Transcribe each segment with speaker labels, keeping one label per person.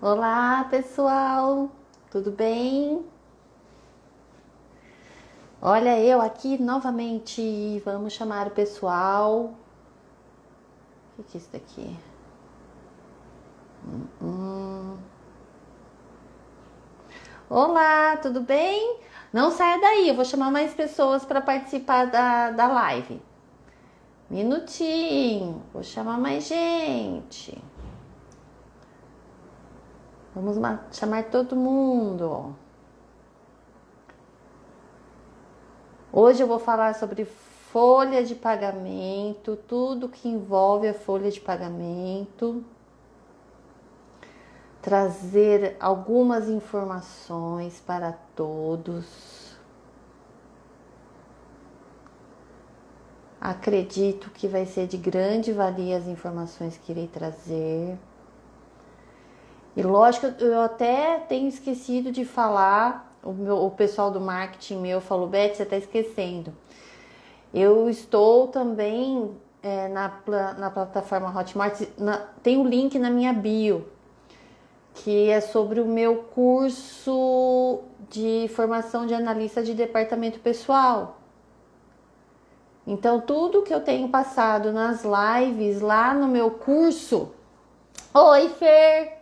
Speaker 1: Olá, pessoal, tudo bem? Olha, eu aqui novamente. Vamos chamar o pessoal. O que é isso daqui? Olá, tudo bem? Não saia daí, eu vou chamar mais pessoas para participar da live. Minutinho, vou chamar mais gente. Vamos chamar todo mundo. Hoje eu vou falar sobre folha de pagamento, tudo que envolve a folha de pagamento, trazer algumas informações para todos. Acredito que vai ser de grande valia as informações que irei trazer. E lógico, eu até tenho esquecido de falar, o pessoal do marketing meu falou, Beth, você está esquecendo. Eu estou também na plataforma Hotmart, tem um link na minha bio, que é sobre o meu curso de formação de analista de departamento pessoal. Então, tudo que eu tenho passado nas lives lá no meu curso... Oi, Fer!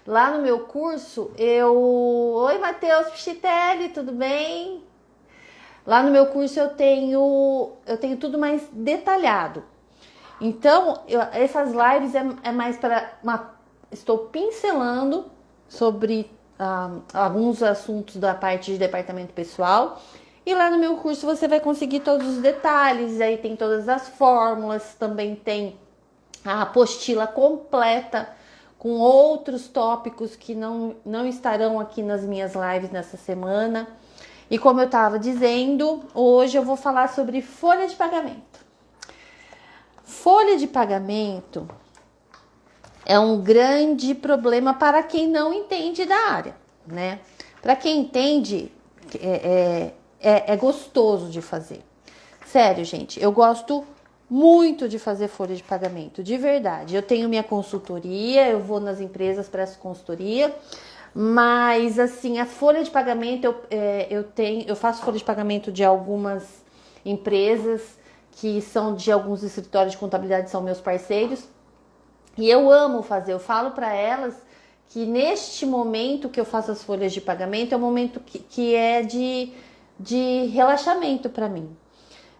Speaker 1: Lá no meu curso, Oi, Matheus Pichitelli, tudo bem? Lá no meu curso eu tenho tudo mais detalhado. Então, essas lives é mais para estou pincelando sobre alguns assuntos da parte de departamento pessoal. E lá no meu curso você vai conseguir todos os detalhes, aí tem todas as fórmulas, também tem a apostila completa com outros tópicos que não estarão aqui nas minhas lives nessa semana. E como eu estava dizendo, hoje eu vou falar sobre folha de pagamento. Folha de pagamento é um grande problema para quem não entende da área, né? Para quem entende, é gostoso de fazer. Sério, gente, eu gosto muito de fazer folha de pagamento, de verdade. Eu tenho minha consultoria, eu vou nas empresas, presto consultoria, mas assim, a folha de pagamento, eu faço folha de pagamento de algumas empresas que são de alguns escritórios de contabilidade, são meus parceiros. E eu amo fazer, eu falo para elas que neste momento que eu faço as folhas de pagamento é um momento que é de relaxamento para mim.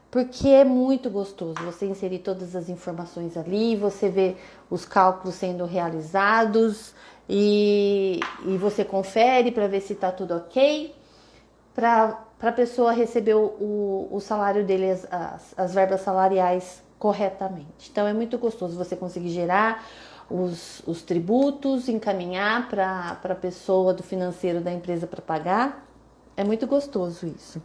Speaker 1: Porque é muito gostoso você inserir todas as informações ali, você vê os cálculos sendo realizados e você confere para ver se está tudo ok, para a pessoa receber o salário dele, as verbas salariais corretamente. Então é muito gostoso você conseguir gerar os tributos, encaminhar para a pessoa do financeiro da empresa para pagar. É muito gostoso isso.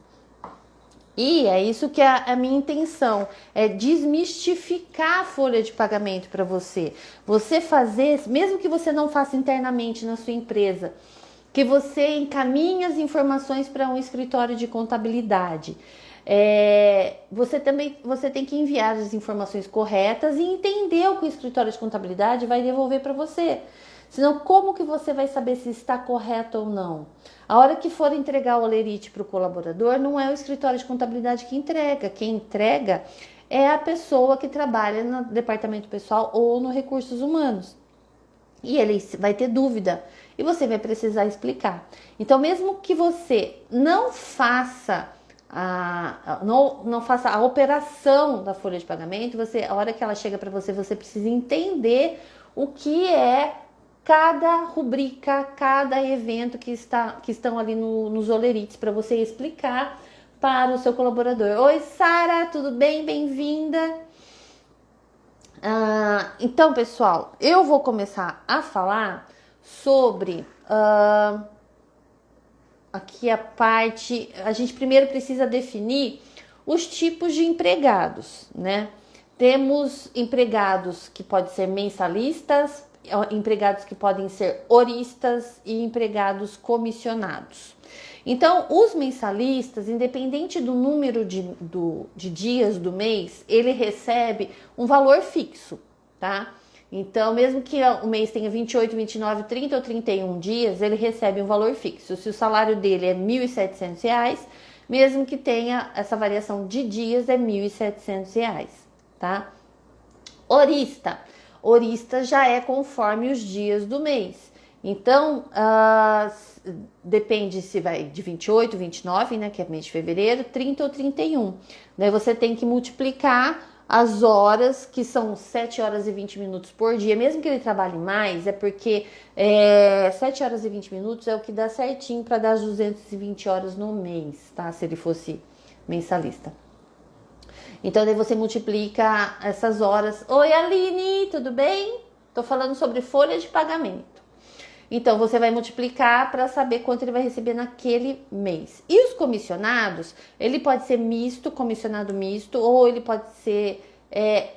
Speaker 1: E é isso que é a minha intenção, é desmistificar a folha de pagamento para você. Você fazer, mesmo que você não faça internamente na sua empresa, que você encaminhe as informações para um escritório de contabilidade. Você tem que enviar as informações corretas e entender o que o escritório de contabilidade vai devolver para você. Senão, como que você vai saber se está correto ou não? A hora que for entregar o olerite para o colaborador, não é o escritório de contabilidade que entrega. Quem entrega é a pessoa que trabalha no departamento pessoal ou no recursos humanos. E ele vai ter dúvida e você vai precisar explicar. Então, mesmo que você não faça não faça a operação da folha de pagamento, a hora que ela chega para você, você precisa entender o que é cada rubrica, cada evento que estão ali nos olerites para você explicar para o seu colaborador. Oi, Sara, tudo bem? Bem-vinda. Então, pessoal, eu vou começar a falar sobre aqui a parte... A gente primeiro precisa definir os tipos de empregados, né? Temos empregados que podem ser mensalistas, empregados que podem ser horistas e empregados comissionados. Então, os mensalistas, independente do número de dias do mês, ele recebe um valor fixo, tá? Então, mesmo que o mês tenha 28, 29, 30 ou 31 dias, ele recebe um valor fixo. Se o salário dele é R$ 1.700, mesmo que tenha essa variação de dias, é R$ 1.700, tá? Horista. Horista já é conforme os dias do mês. Então, depende se vai de 28, 29, né, que é mês de fevereiro, 30 ou 31. Daí você tem que multiplicar as horas, que são 7 horas e 20 minutos por dia. Mesmo que ele trabalhe mais, é porque 7 horas e 20 minutos é o que dá certinho para dar as 220 horas no mês, tá? Se ele fosse mensalista. Então, daí você multiplica essas horas. Oi, Aline, tudo bem? Tô falando sobre folha de pagamento. Então, você vai multiplicar para saber quanto ele vai receber naquele mês. E os comissionados, ele pode ser misto, comissionado misto, ou ele pode ser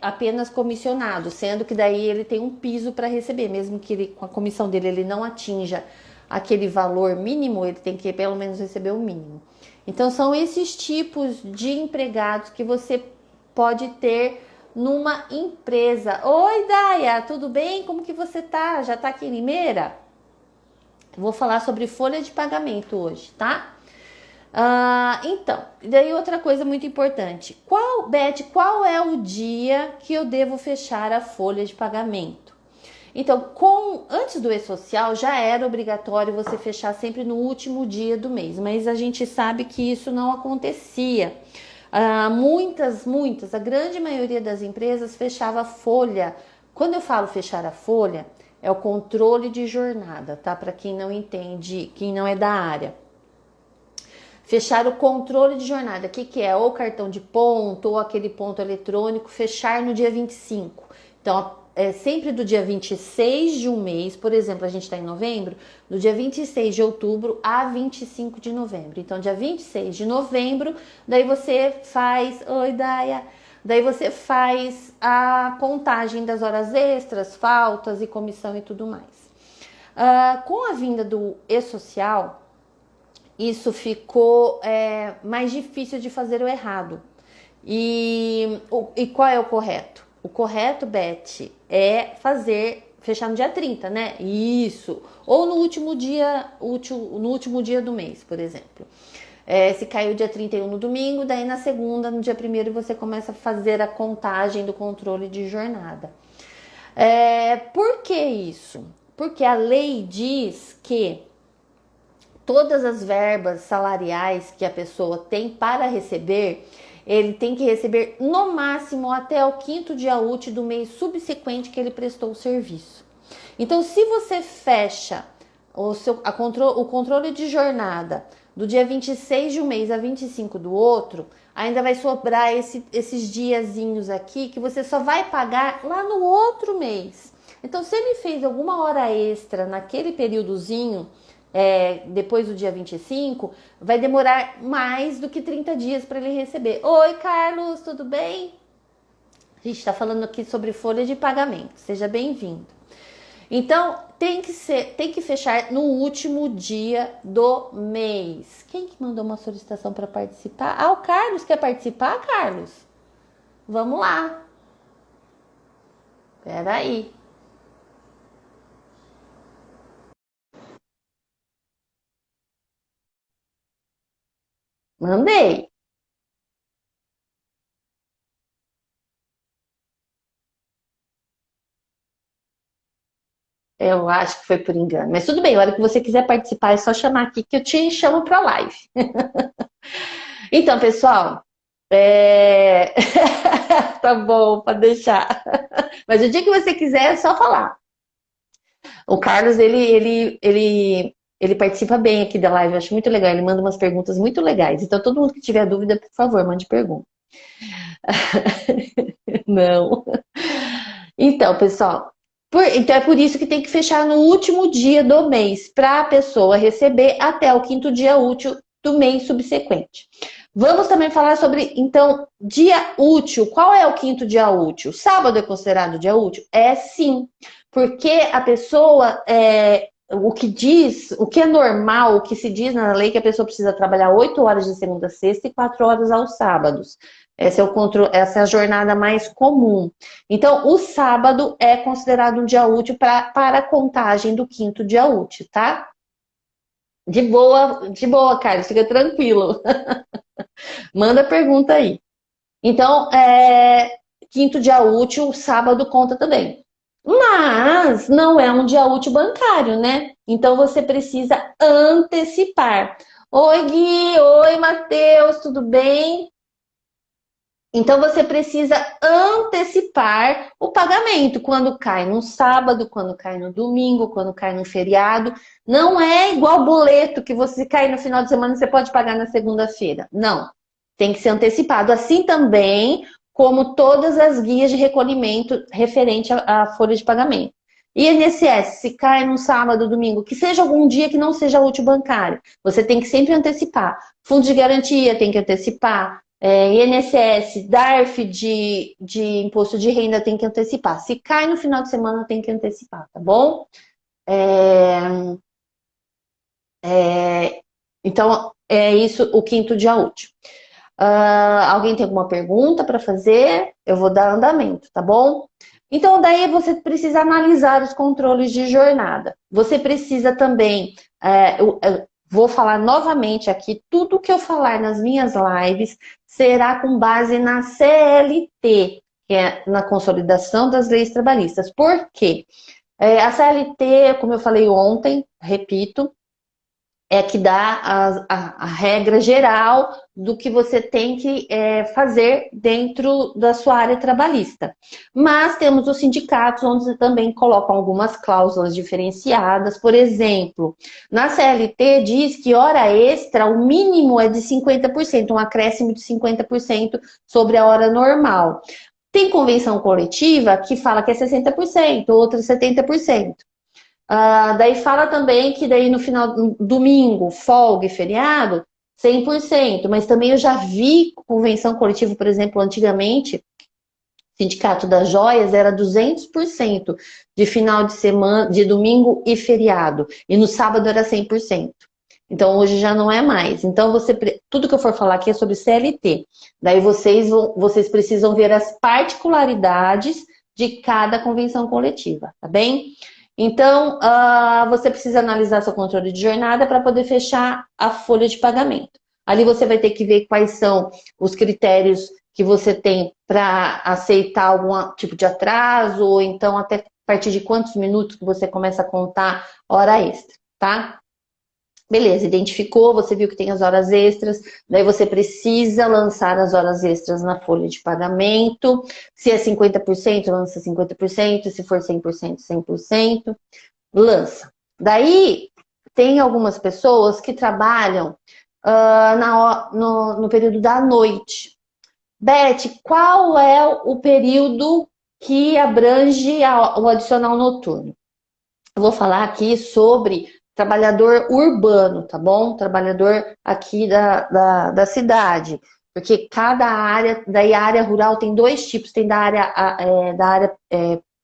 Speaker 1: apenas comissionado, sendo que daí ele tem um piso para receber, mesmo que ele, com a comissão dele ele não atinja aquele valor mínimo, ele tem que pelo menos receber o mínimo. Então, são esses tipos de empregados que você pode ter numa empresa. Oi, Daya, tudo bem? Como que você tá? Já tá aqui em Limeira? Vou falar sobre folha de pagamento hoje, tá? Então, daí outra coisa muito importante. Beth, qual é o dia que eu devo fechar a folha de pagamento? Então, antes do E-Social já era obrigatório você fechar sempre no último dia do mês, mas a gente sabe que isso não acontecia. A grande maioria das empresas fechava a folha. Quando eu falo fechar a folha, é o controle de jornada, tá? Para quem não entende, quem não é da área. Fechar o controle de jornada, o que é? Ou cartão de ponto, ou aquele ponto eletrônico, fechar no dia 25. Então, é sempre do dia 26 de um mês, por exemplo, a gente está em novembro, do dia 26 de outubro a 25 de novembro. Então, dia 26 de novembro, daí você faz... Oi, Daya! Daí você faz a contagem das horas extras, faltas e comissão e tudo mais. Com a vinda do E-Social, isso ficou mais difícil de fazer o errado. E qual é o correto? O correto, Beth, é fechar no dia 30, né? Isso. Ou no último dia do mês, por exemplo. Se caiu dia 31 no domingo, daí na segunda, no dia 1º, você começa a fazer a contagem do controle de jornada. Por que isso? Porque a lei diz que todas as verbas salariais que a pessoa tem para receber, ele tem que receber no máximo até o 5º dia útil do mês subsequente que ele prestou o serviço. Então, se você fecha o controle de jornada do dia 26 de um mês a 25 do outro, ainda vai sobrar esses diazinhos aqui que você só vai pagar lá no outro mês. Então, se ele fez alguma hora extra naquele períodozinho, depois do dia 25, vai demorar mais do que 30 dias para ele receber. Oi, Carlos, tudo bem? A gente está falando aqui sobre folha de pagamento. Seja bem-vindo. Então, tem que fechar no último dia do mês. Quem que mandou uma solicitação para participar? O Carlos quer participar, Carlos? Vamos lá. Espera aí. Mandei. Eu acho que foi por engano. Mas tudo bem, a hora que você quiser participar, é só chamar aqui que eu te chamo para live. Então, pessoal, tá bom, pode deixar. Mas o dia que você quiser, é só falar. O Carlos, ele participa bem aqui da live, eu acho muito legal. Ele manda umas perguntas muito legais. Então, todo mundo que tiver dúvida, por favor, mande pergunta. Não. Então, pessoal, então é por isso que tem que fechar no último dia do mês, para a pessoa receber até o 5º dia útil do mês subsequente. Vamos também falar sobre, então, dia útil. Qual é o 5º dia útil? Sábado é considerado dia útil? Sim, porque a pessoa, o que é normal, o que se diz na lei, que a pessoa precisa trabalhar 8 horas de segunda a sexta e 4 horas aos sábados. Essa é a jornada mais comum. Então, o sábado é considerado um dia útil para a contagem do quinto dia útil, tá? De boa, Carlos, fica tranquilo. Manda pergunta aí. Então, quinto dia útil, sábado conta também. Mas não é um dia útil bancário, né? Então você precisa antecipar. Oi, Gui, oi, Matheus, tudo bem? Então você precisa antecipar o pagamento quando cai no sábado, quando cai no domingo, quando cai no feriado. Não é igual boleto que você cai no final de semana e você pode pagar na segunda-feira. Não. Tem que ser antecipado. Assim também como todas as guias de recolhimento referente à folha de pagamento. INSS, se cai no sábado, domingo, que seja algum dia que não seja útil bancário, você tem que sempre antecipar. Fundo de garantia tem que antecipar. INSS, DARF de imposto de renda tem que antecipar. Se cai no final de semana, tem que antecipar, tá bom? Então, é isso o quinto dia útil. Alguém tem alguma pergunta para fazer? Eu vou dar andamento, tá bom? Então, daí você precisa analisar os controles de jornada. Você precisa também, eu vou falar novamente aqui, tudo que eu falar nas minhas lives será com base na CLT, que é na Consolidação das Leis Trabalhistas. Por quê? A CLT, como eu falei ontem, repito, é que dá a regra geral do que você tem que fazer dentro da sua área trabalhista. Mas temos os sindicatos onde também colocam algumas cláusulas diferenciadas. Por exemplo, na CLT diz que hora extra, o mínimo é de 50%, um acréscimo de 50% sobre a hora normal. Tem convenção coletiva que fala que é 60%, outra 70%. Daí fala também que daí no final, domingo, folga e feriado, 100%. Mas também eu já vi convenção coletiva, por exemplo, antigamente, Sindicato das Joias era 200% de final de semana, de domingo e feriado. E no sábado era 100%. Então hoje já não é mais. Então tudo que eu for falar aqui é sobre CLT. Daí vocês precisam ver as particularidades de cada convenção coletiva, tá bem? Então, você precisa analisar seu controle de jornada para poder fechar a folha de pagamento. Ali você vai ter que ver quais são os critérios que você tem para aceitar algum tipo de atraso, ou então até a partir de quantos minutos que você começa a contar hora extra, tá? Beleza, identificou, você viu que tem as horas extras, daí você precisa lançar as horas extras na folha de pagamento. Se é 50%, lança 50%, se for 100%, 100%, lança. Daí, tem algumas pessoas que trabalham no período da noite. Beth, qual é o período que abrange o adicional noturno? Eu vou falar aqui sobre trabalhador urbano, tá bom? Trabalhador aqui da cidade. Porque cada área, daí a área rural tem dois tipos, tem da área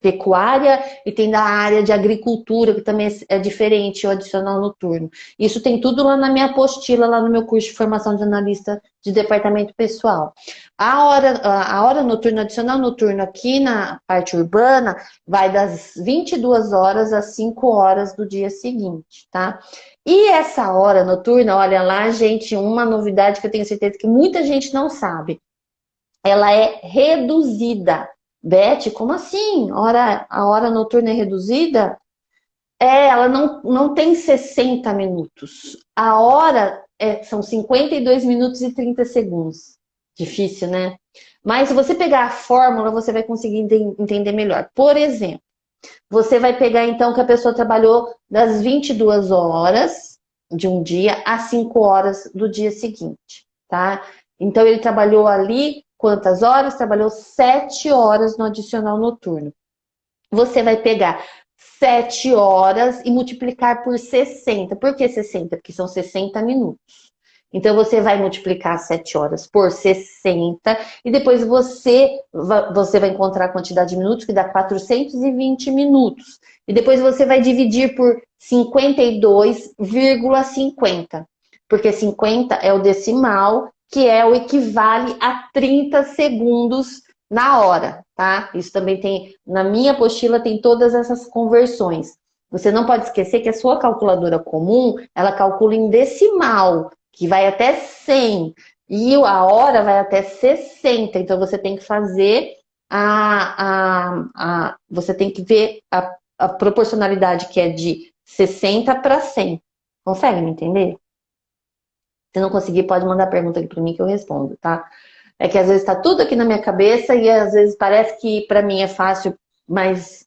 Speaker 1: pecuária e tem da área de agricultura, que também é diferente, o adicional noturno. Isso tem tudo lá na minha apostila, lá no meu curso de formação de analista de departamento pessoal. A hora noturna, adicional noturno aqui na parte urbana, vai das 22 horas às 5 horas do dia seguinte, tá? E essa hora noturna, olha lá, gente, uma novidade que eu tenho certeza que muita gente não sabe. Ela é reduzida. Beth, como assim? A hora noturna é reduzida? Ela não tem 60 minutos. A hora são 52 minutos e 30 segundos. Difícil, né? Mas se você pegar a fórmula, você vai conseguir entender melhor. Por exemplo, você vai pegar então que a pessoa trabalhou das 22 horas de um dia às 5 horas do dia seguinte, tá? Então ele trabalhou ali quantas horas? Trabalhou 7 horas no adicional noturno. Você vai pegar 7 horas e multiplicar por 60. Por que 60? Porque são 60 minutos. Então, você vai multiplicar 7 horas por 60 e depois você vai encontrar a quantidade de minutos, que dá 420 minutos. E depois você vai dividir por 52,50. Porque 50 é o decimal que é o equivale a 30 segundos na hora, tá? Isso também tem, na minha apostila tem todas essas conversões. Você não pode esquecer que a sua calculadora comum, ela calcula em decimal, que vai até 100, e a hora vai até 60, então você tem que fazer você tem que ver a proporcionalidade que é de 60 para 100. Consegue me entender? Se não conseguir, pode mandar pergunta aqui para mim que eu respondo, tá? É que às vezes está tudo aqui na minha cabeça e às vezes parece que para mim é fácil, mas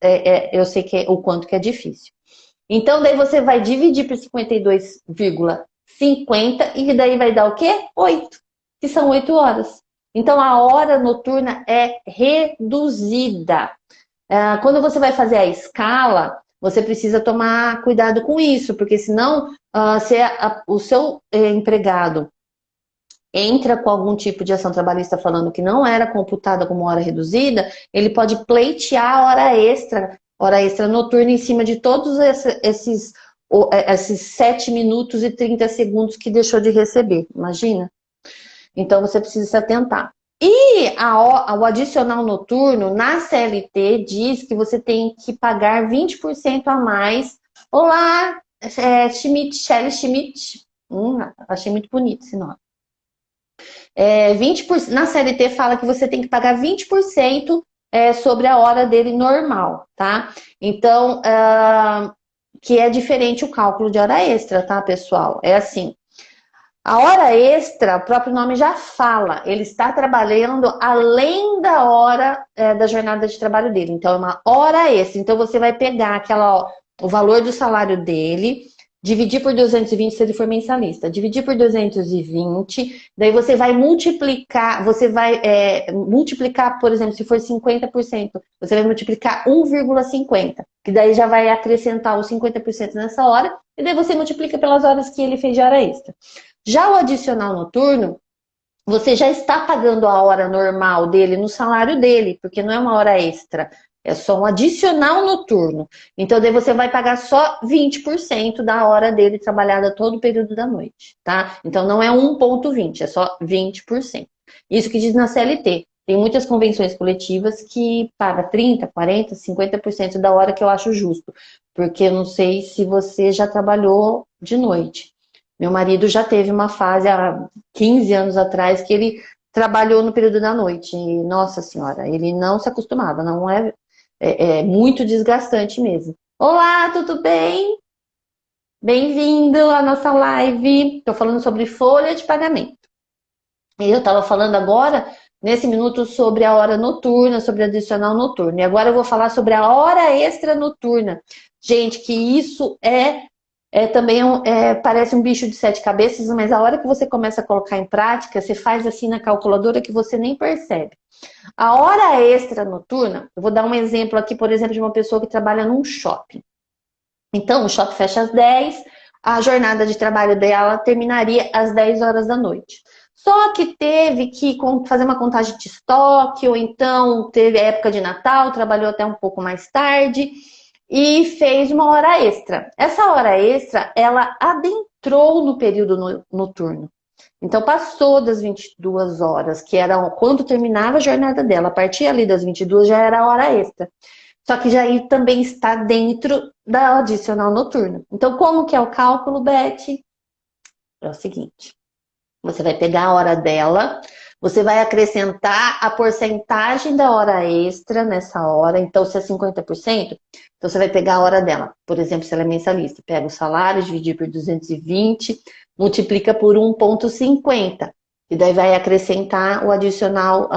Speaker 1: eu sei que o quanto que é difícil. Então, daí você vai dividir por 52,50 e daí vai dar o quê? 8, que são 8 horas. Então, a hora noturna é reduzida. Quando você vai fazer a escala, você precisa tomar cuidado com isso, porque senão se o seu empregado entra com algum tipo de ação trabalhista falando que não era computada como hora reduzida, ele pode pleitear a hora extra noturna em cima de todos esses 7 minutos e 30 segundos que deixou de receber. Imagina? Então você precisa se atentar. E o adicional noturno na CLT diz que você tem que pagar 20% a mais. Olá, Shelly Schmidt. Achei muito bonito esse nome. 20%, na CLT fala que você tem que pagar 20% sobre a hora dele normal, tá? Então, que é diferente o cálculo de hora extra, tá, pessoal? É assim, a hora extra, o próprio nome já fala, ele está trabalhando além da hora da jornada de trabalho dele. Então, é uma hora extra. Então, você vai pegar o valor do salário dele, dividir por 220 se ele for mensalista, dividir por 220, daí você vai multiplicar, por exemplo, se for 50%, você vai multiplicar 1,50, que daí já vai acrescentar os 50% nessa hora, e daí você multiplica pelas horas que ele fez de hora extra. Já o adicional noturno, você já está pagando a hora normal dele no salário dele, porque não é uma hora extra, é só um adicional noturno. Então, daí você vai pagar só 20% da hora dele trabalhada todo o período da noite, tá? Então, não é 1,20, é só 20%. Isso que diz na CLT. Tem muitas convenções coletivas que paga 30%, 40%, 50% da hora, que eu acho justo. Porque eu não sei se você já trabalhou de noite. Meu marido já teve uma fase há 15 anos atrás que ele trabalhou no período da noite. E, nossa senhora, ele não se acostumava, não é muito desgastante mesmo. Olá, tudo bem? Bem-vindo à nossa live. Estou falando sobre folha de pagamento. E eu estava falando agora, nesse minuto, sobre a hora noturna, sobre adicional noturno. E agora eu vou falar sobre a hora extra noturna. Gente, que isso também parece um bicho de 7 cabeças, mas a hora que você começa a colocar em prática, você faz assim na calculadora que você nem percebe. A hora extra noturna, eu vou dar um exemplo aqui, por exemplo, de uma pessoa que trabalha num shopping. Então, o shopping fecha às 10, a jornada de trabalho dela terminaria às 10 horas da noite. Só que teve que fazer uma contagem de estoque, ou então teve época de Natal, trabalhou até um pouco mais tarde e fez uma hora extra. Essa hora extra, ela adentrou no período noturno. Então, passou das 22 horas, que era quando terminava a jornada dela. A partir ali das 22 já era a hora extra. Só que já aí também está dentro da adicional noturna. Então, como que é o cálculo, Beth? É o seguinte. Você vai pegar a hora dela, você vai acrescentar a porcentagem da hora extra nessa hora. Então, se é 50%, então você vai pegar a hora dela. Por exemplo, se ela é mensalista, pega o salário, dividir por 220, multiplica por 1,50. E daí vai acrescentar o adicional,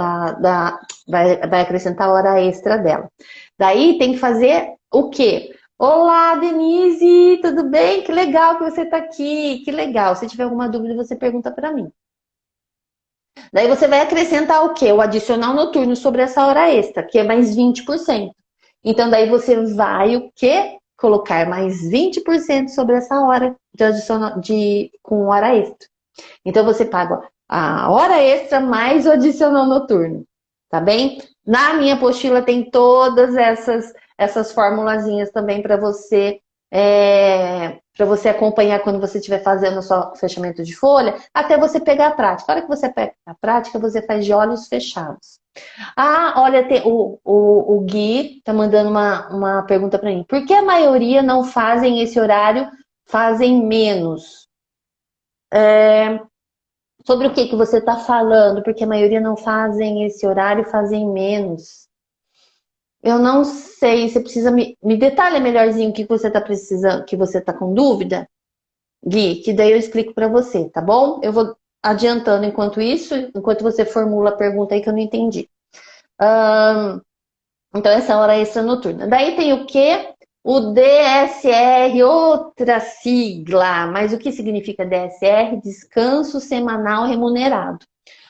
Speaker 1: vai acrescentar a hora extra dela. Daí tem que fazer o quê? Olá, Denise, tudo bem? Que legal que você está aqui, que legal. Se tiver alguma dúvida, você pergunta para mim. Daí você vai acrescentar o quê? O adicional noturno sobre essa hora extra, que é mais 20%. Então, daí você vai o quê? Colocar mais 20% sobre essa hora com hora extra. Então, você paga a hora extra mais o adicional noturno, tá bem? Na minha apostila tem todas essas formulazinhas também para você para você acompanhar quando você estiver fazendo o seu fechamento de folha, até você pegar a prática. A hora que você pega a prática, você faz de olhos fechados. Ah, olha, o Gui tá mandando uma pergunta para mim. Por que a maioria não fazem esse horário, fazem menos? Sobre o que você está falando? Porque a maioria não fazem esse horário, fazem menos. Eu não sei, você precisa me detalha melhorzinho o que você está precisando, que você está com dúvida, Gui, que daí eu explico para você, tá bom? Eu vou adiantando enquanto isso, enquanto você formula a pergunta aí que eu não entendi. Então, essa é a hora extra noturna. Daí tem o quê? O DSR, outra sigla. Mas o que significa DSR? Descanso semanal remunerado.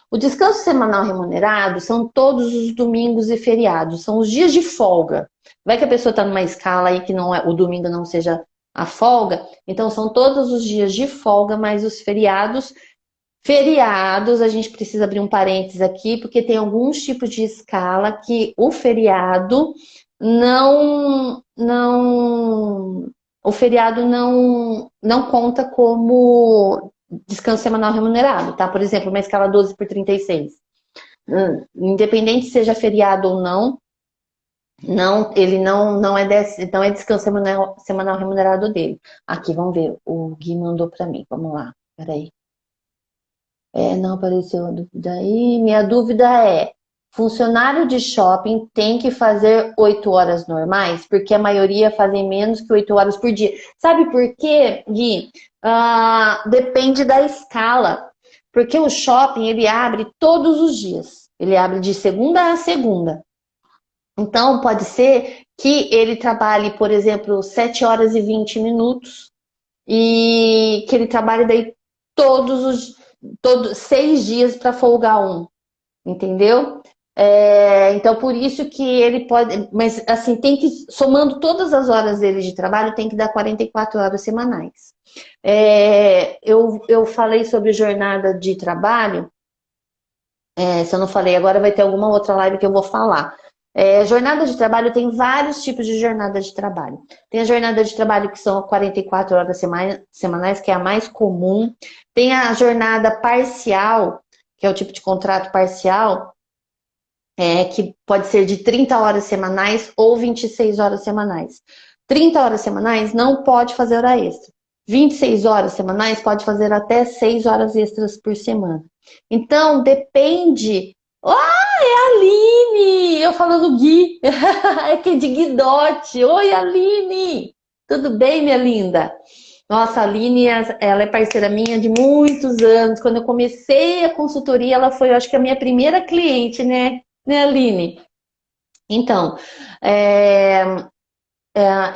Speaker 1: O descanso semanal remunerado são todos os domingos e feriados, são os dias de folga. Vai que a pessoa está numa escala aí que não é, o domingo não seja a folga, então são todos os dias de folga, mais os feriados. Feriados, a gente precisa abrir um parênteses aqui, porque tem alguns tipos de escala que o feriado não o feriado não conta como descanso semanal remunerado, tá? Por exemplo, uma escala 12 por 36. Independente se seja feriado ou não, ele não é descanso semanal remunerado dele. Aqui, vamos ver, o Gui mandou para mim. Vamos lá. Peraí. Não apareceu a dúvida aí. Minha dúvida é: funcionário de shopping tem que fazer 8 horas normais? Porque a maioria fazem menos que 8 horas por dia. Sabe por quê, Gui? Depende da escala. Porque o shopping, ele abre todos os dias. Ele abre de segunda a segunda. Então, pode ser que ele trabalhe, por exemplo, 7 horas e 20 minutos e que ele trabalhe daí todos 6 dias para folgar um, entendeu? Então, por isso que ele pode. Mas, assim, tem que. Somando todas as horas dele de trabalho, tem que dar 44 horas semanais. Eu falei sobre jornada de trabalho. Se eu não falei, agora vai ter alguma outra live que eu vou falar. Jornada de trabalho tem vários tipos de jornada de trabalho. Tem a jornada de trabalho que são 44 horas semanais, que é a mais comum. Tem a jornada parcial, que é o tipo de contrato parcial, que pode ser de 30 horas semanais ou 26 horas semanais. 30 horas semanais não pode fazer hora extra. 26 horas semanais pode fazer até 6 horas extras por semana. Então, depende. Ah, é a Aline! Eu falando Gui. É que é de Guidote. Oi, Aline! Tudo bem, minha linda? Nossa, a Aline, ela é parceira minha de muitos anos. Quando eu comecei a consultoria, ela foi, eu acho que a minha primeira cliente, né, Aline? Então, é,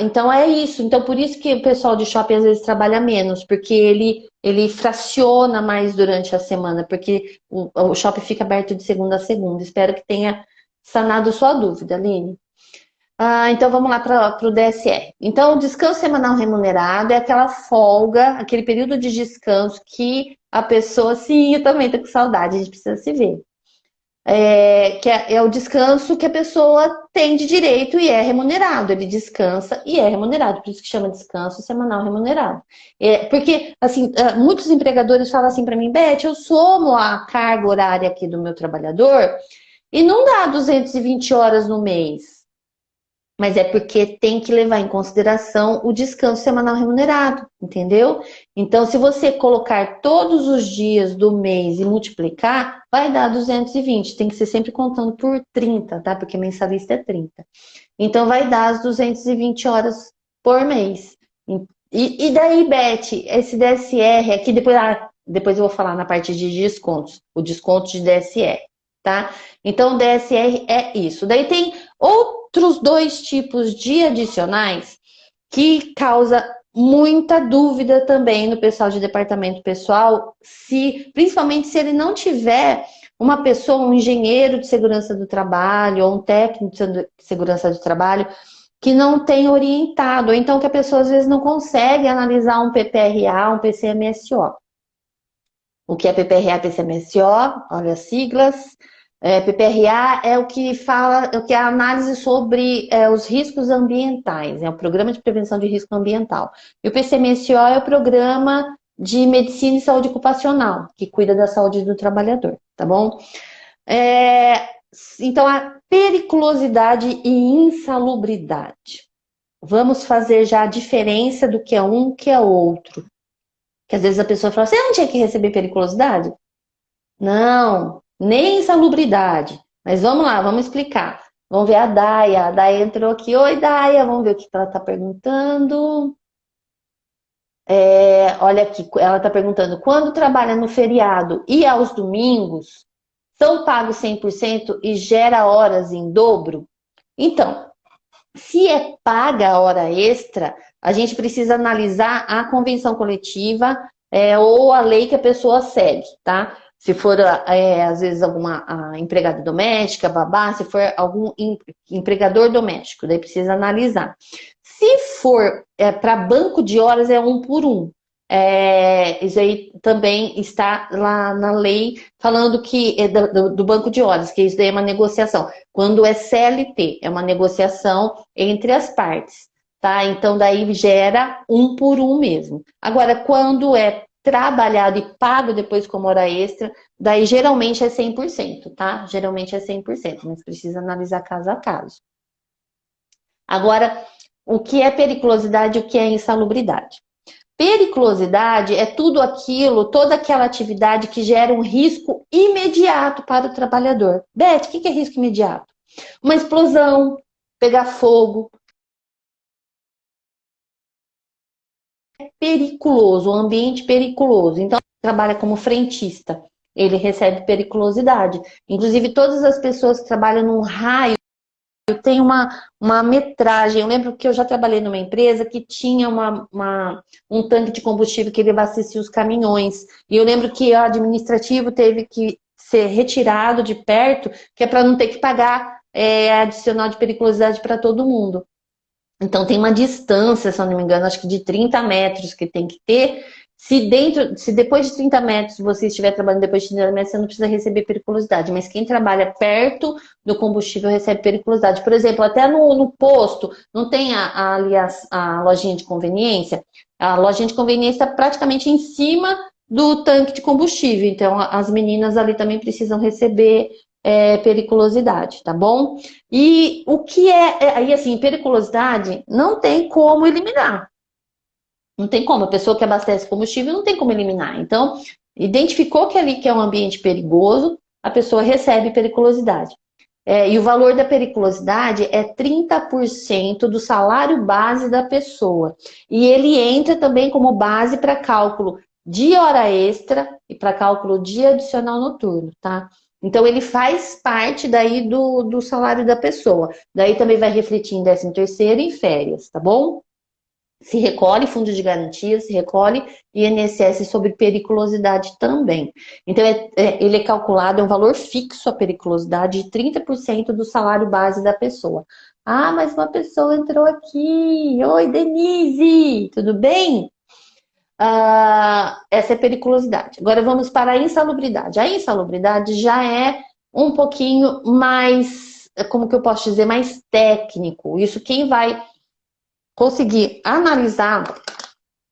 Speaker 1: então é isso. Então, por isso que o pessoal de shopping às vezes trabalha menos, porque ele fraciona mais durante a semana, porque o shopping fica aberto de segunda a segunda. Espero que tenha sanado sua dúvida, Aline. Então vamos lá para o DSR. Então, o descanso semanal remunerado é aquela folga, aquele período de descanso que a pessoa, sim, eu também tô com saudade, a gente precisa se ver. Que é o descanso que a pessoa tem de direito e é remunerado. Ele descansa e é remunerado, por isso que chama descanso semanal remunerado. Porque, assim, muitos empregadores falam assim para mim, Beth, eu somo a carga horária aqui do meu trabalhador e não dá 220 horas no mês. Mas é porque tem que levar em consideração o descanso semanal remunerado, entendeu? Então, se você colocar todos os dias do mês e multiplicar, vai dar 220. Tem que ser sempre contando por 30, tá? Porque mensalista é 30. Então, vai dar as 220 horas por mês. E daí, Beth, esse DSR aqui, depois eu vou falar na parte de descontos, o desconto de DSR, tá? Então, o DSR é isso. Daí tem outros 2 tipos de adicionais que causa muita dúvida também no pessoal de departamento pessoal, principalmente se ele não tiver uma pessoa, um engenheiro de segurança do trabalho ou um técnico de segurança do trabalho que não tem orientado, ou então que a pessoa às vezes não consegue analisar um PPRA, um PCMSO. O que é PPRA, PCMSO? Olha as siglas. PPRA é o que fala, o que é a análise sobre os riscos ambientais, é o Programa de Prevenção de Risco Ambiental. E o PCMSO é o Programa de Medicina e Saúde Ocupacional, que cuida da saúde do trabalhador, tá bom? Então, a periculosidade e insalubridade. Vamos fazer já a diferença do que é um e que é outro. Que às vezes a pessoa fala, você não tinha que receber periculosidade? Não, nem insalubridade. Mas vamos lá, vamos explicar. Vamos ver a Daia. A Daia entrou aqui. Oi, Daia. Vamos ver o que ela está perguntando. Olha aqui, ela está perguntando: quando trabalha no feriado e aos domingos, são pagos 100% e gera horas em dobro? Então, se é paga a hora extra, a gente precisa analisar a convenção coletiva ou a lei que a pessoa segue, tá? Se for, às vezes, alguma empregada doméstica, babá, se for algum empregador doméstico, daí precisa analisar. Se for para banco de horas, é um por um. Isso aí também está lá na lei falando que do banco de horas, que isso daí é uma negociação. Quando é CLT, é uma negociação entre as partes, tá? Então daí gera um por um mesmo. Agora, quando é trabalhado e pago depois como hora extra, daí geralmente é 100%, tá? Geralmente é 100%, mas precisa analisar caso a caso. Agora, o que é periculosidade e o que é insalubridade? Periculosidade é tudo aquilo, toda aquela atividade que gera um risco imediato para o trabalhador. Beth, o que é risco imediato? Uma explosão, pegar fogo. É periculoso, um ambiente periculoso. Então, trabalha como frentista, ele recebe periculosidade. Inclusive, todas as pessoas que trabalham num raio tem uma metragem. Eu lembro que eu já trabalhei numa empresa que tinha um tanque de combustível que ele abastecia os caminhões. E eu lembro que o administrativo teve que ser retirado de perto, que é para não ter que pagar adicional de periculosidade para todo mundo. Então tem uma distância, se eu não me engano, acho que de 30 metros que tem que ter. Se depois de 30 metros você estiver trabalhando depois de 30 metros, você não precisa receber periculosidade. Mas quem trabalha perto do combustível recebe periculosidade. Por exemplo, até no posto, não tem ali a lojinha de conveniência? A lojinha de conveniência está praticamente em cima do tanque de combustível. Então, as meninas ali também precisam receber periculosidade, tá bom? E o que aí assim, periculosidade não tem como eliminar. Não tem como, a pessoa que abastece combustível não tem como eliminar. Então, identificou que ali que é um ambiente perigoso, a pessoa recebe periculosidade. E o valor da periculosidade é 30% do salário base da pessoa. E ele entra também como base para cálculo de hora extra e para cálculo de adicional noturno, tá? Então, ele faz parte daí do salário da pessoa. Daí também vai refletir em 13º e em férias, tá bom? Se recolhe fundo de garantia, se recolhe INSS sobre periculosidade também. Então, ele é calculado, é um valor fixo a periculosidade de 30% do salário base da pessoa. Ah, mas uma pessoa entrou aqui. Oi, Denise, tudo bem? Essa é a periculosidade. Agora vamos para a insalubridade. A insalubridade já é um pouquinho mais, como que eu posso dizer, mais técnico. Isso quem vai conseguir analisar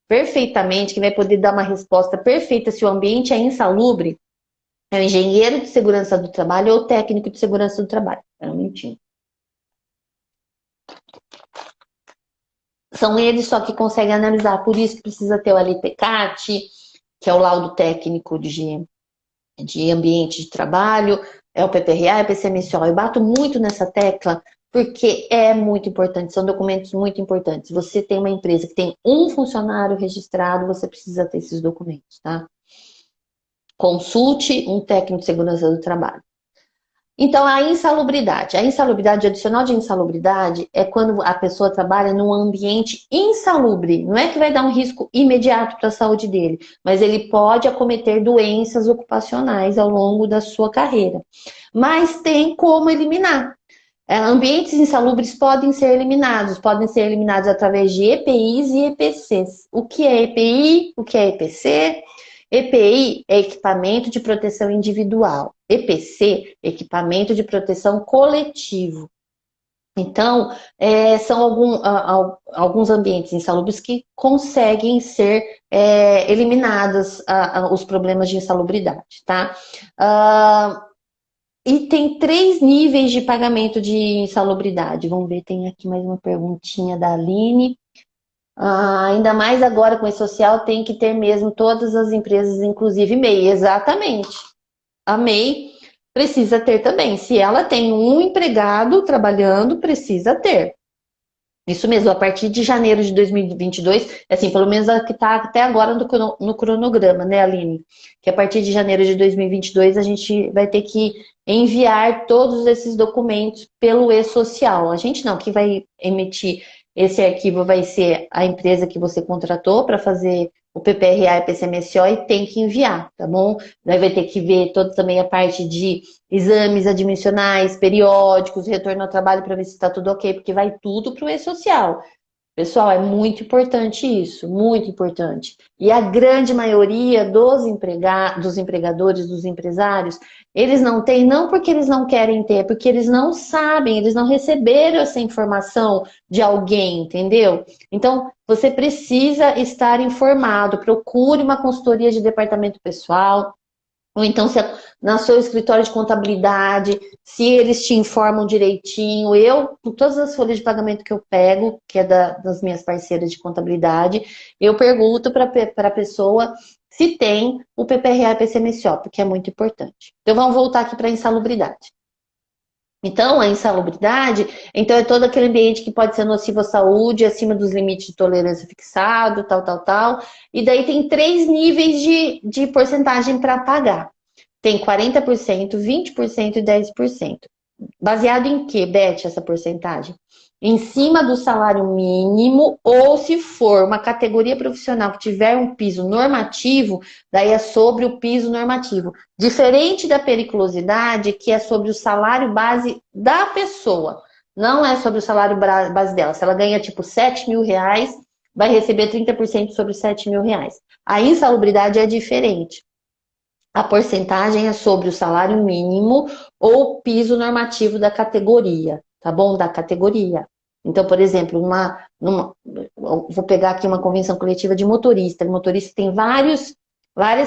Speaker 1: perfeitamente, que vai poder dar uma resposta perfeita se o ambiente é insalubre, é o engenheiro de segurança do trabalho ou o técnico de segurança do trabalho. Não mentindo. São eles só que conseguem analisar, por isso que precisa ter o LPCAT, que é o laudo técnico de ambiente de trabalho, é o PPRA, é o PCMSO. Eu bato muito nessa tecla porque é muito importante, são documentos muito importantes. Você tem uma empresa que tem um funcionário registrado, você precisa ter esses documentos, tá? Consulte um técnico de segurança do trabalho. Então, a insalubridade. A insalubridade, o adicional de insalubridade é quando a pessoa trabalha num ambiente insalubre. Não é que vai dar um risco imediato para a saúde dele, mas ele pode acometer doenças ocupacionais ao longo da sua carreira. Mas tem como eliminar. Ambientes insalubres podem ser eliminados através de EPIs e EPCs. O que é EPI? O que é EPC? EPI é equipamento de proteção individual. EPC, equipamento de proteção coletivo. Então, são alguns ambientes insalubres que conseguem ser eliminados os problemas de insalubridade, tá? E tem 3 níveis de pagamento de insalubridade. Vamos ver, tem aqui mais uma perguntinha da Aline. Ainda mais agora com o social, tem que ter mesmo todas as empresas, inclusive MEI. Exatamente. A MEI precisa ter também. Se ela tem um empregado trabalhando, precisa ter. Isso mesmo, a partir de janeiro de 2022, assim, pelo menos a que está até agora no cronograma, né, Aline? Que a partir de janeiro de 2022 a gente vai ter que enviar todos esses documentos pelo e-social. A gente não, que vai emitir esse arquivo vai ser a empresa que você contratou para fazer o PPRA e PCMSO e tem que enviar, tá bom? Daí vai ter que ver toda também a parte de exames admissionais, periódicos, retorno ao trabalho para ver se está tudo ok, porque vai tudo para o e-social. Pessoal, é muito importante isso, muito importante. E a grande maioria dos empregadores, dos empresários, eles não têm, não porque eles não querem ter, porque eles não sabem, eles não receberam essa informação de alguém, entendeu? Então, você precisa estar informado, procure uma consultoria de departamento pessoal, ou então, se na seu escritório de contabilidade, se eles te informam direitinho. Eu, com todas as folhas de pagamento que eu pego, que é das minhas parceiras de contabilidade, eu pergunto para a pessoa se tem o PPRA e PCMSO, porque é muito importante. Então, vamos voltar aqui para a insalubridade. Então, a insalubridade, então é todo aquele ambiente que pode ser nocivo à saúde, acima dos limites de tolerância fixado, tal. E daí tem 3 níveis de porcentagem para pagar. Tem 40%, 20% e 10%. Baseado em que, Beth, essa porcentagem? Em cima do salário mínimo, ou se for uma categoria profissional que tiver um piso normativo, daí é sobre o piso normativo. Diferente da periculosidade, que é sobre o salário base da pessoa. Não é sobre o salário base dela. Se ela ganha tipo 7 mil reais, vai receber 30% sobre 7 mil reais. A insalubridade é diferente. A porcentagem é sobre o salário mínimo ou piso normativo da categoria, tá bom? Da categoria. Então, por exemplo, vou pegar aqui uma convenção coletiva de motorista. O motorista tem várias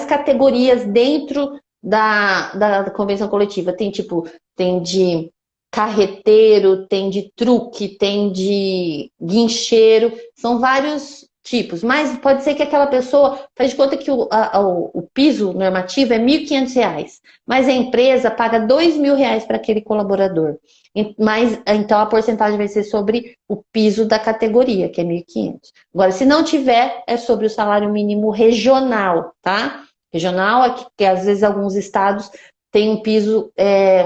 Speaker 1: categorias dentro da convenção coletiva. Tem de carreteiro, tem de truque, tem de guincheiro. São vários tipos, mas pode ser que aquela pessoa faz de conta que o piso normativo é R$ 1.500, mas a empresa paga R$ 2.000 para aquele colaborador. Mas então a porcentagem vai ser sobre o piso da categoria, que é 1.500. Agora, se não tiver, é sobre o salário mínimo regional, tá? Regional é que às vezes alguns estados têm um piso,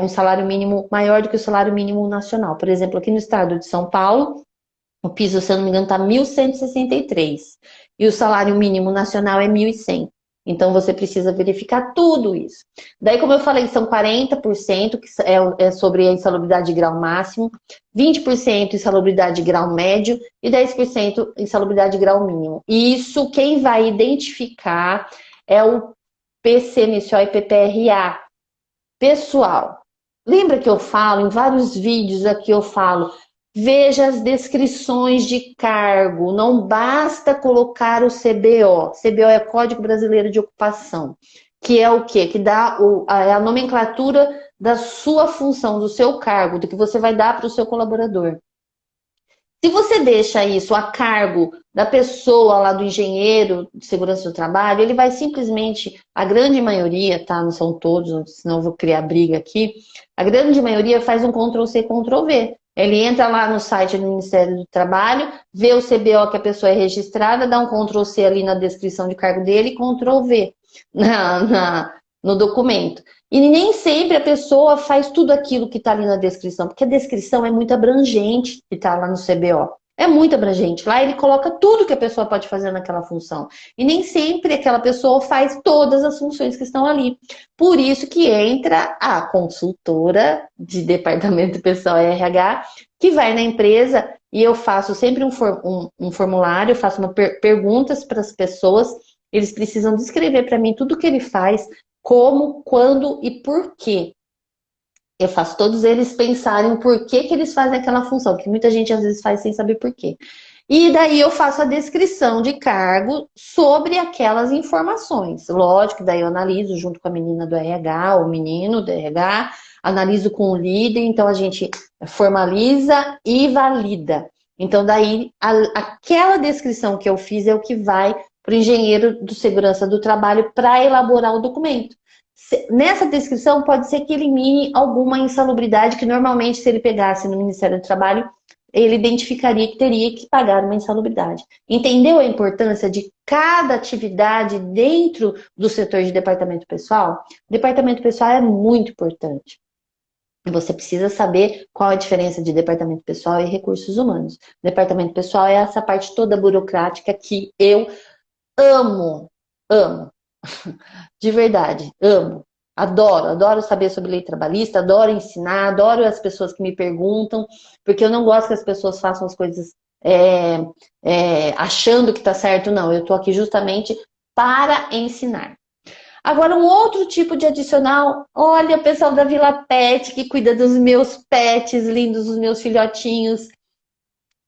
Speaker 1: um salário mínimo maior do que o salário mínimo nacional. Por exemplo, aqui no estado de São Paulo, o piso, se eu não me engano, está 1.163. E o salário mínimo nacional é 1.100. Então, você precisa verificar tudo isso. Daí, como eu falei, são 40% que é sobre a insalubridade de grau máximo, 20% insalubridade de grau médio e 10% insalubridade de grau mínimo. Isso, quem vai identificar é o PCMSO e PPRA. Pessoal, lembra que eu falo, em vários vídeos aqui eu falo, veja as descrições de cargo, não basta colocar o CBO. CBO é Código Brasileiro de Ocupação, que é o quê? Que dá a nomenclatura da sua função, do seu cargo, do que você vai dar para o seu colaborador. Se você deixa isso a cargo da pessoa lá, do engenheiro de segurança do trabalho, ele vai simplesmente, a grande maioria, tá? Não são todos, senão eu vou criar briga aqui, a grande maioria faz um Ctrl+C, Ctrl+V. Ele entra lá no site do Ministério do Trabalho, vê o CBO que a pessoa é registrada, dá um Ctrl+C ali na descrição de cargo dele e Ctrl+V no documento. E nem sempre a pessoa faz tudo aquilo que está ali na descrição, porque a descrição é muito abrangente que está lá no CBO. É muito abrangente. Lá ele coloca tudo que a pessoa pode fazer naquela função. E nem sempre aquela pessoa faz todas as funções que estão ali. Por isso que entra a consultora de departamento pessoal RH, que vai na empresa e eu faço sempre um formulário, eu faço perguntas para as pessoas eles precisam descrever para mim tudo que ele faz, como, quando e por quê. Eu faço todos eles pensarem o porquê que eles fazem aquela função, que muita gente às vezes faz sem saber porquê. E daí eu faço a descrição de cargo sobre aquelas informações. Lógico, daí eu analiso junto com a menina do RH, o menino do RH, analiso com o líder, então a gente formaliza e valida. Então daí aquela descrição que eu fiz é o que vai para o engenheiro de segurança do trabalho para elaborar o documento. Nessa descrição pode ser que elimine alguma insalubridade que normalmente se ele pegasse no Ministério do Trabalho ele identificaria que teria que pagar uma insalubridade. Entendeu a importância de cada atividade dentro do setor de departamento pessoal? Departamento pessoal é muito importante. Você precisa saber qual a diferença de departamento pessoal e recursos humanos. Departamento pessoal é essa parte toda burocrática que eu amo, amo. De verdade, amo. Adoro saber sobre lei trabalhista, adoro ensinar, adoro as pessoas que me perguntam, porque eu não gosto que as pessoas façam as coisas achando que está certo, não. Eu estou aqui justamente para ensinar. Agora, um outro tipo de adicional, olha, o pessoal da Vila Pet, que cuida dos meus pets lindos, dos meus filhotinhos.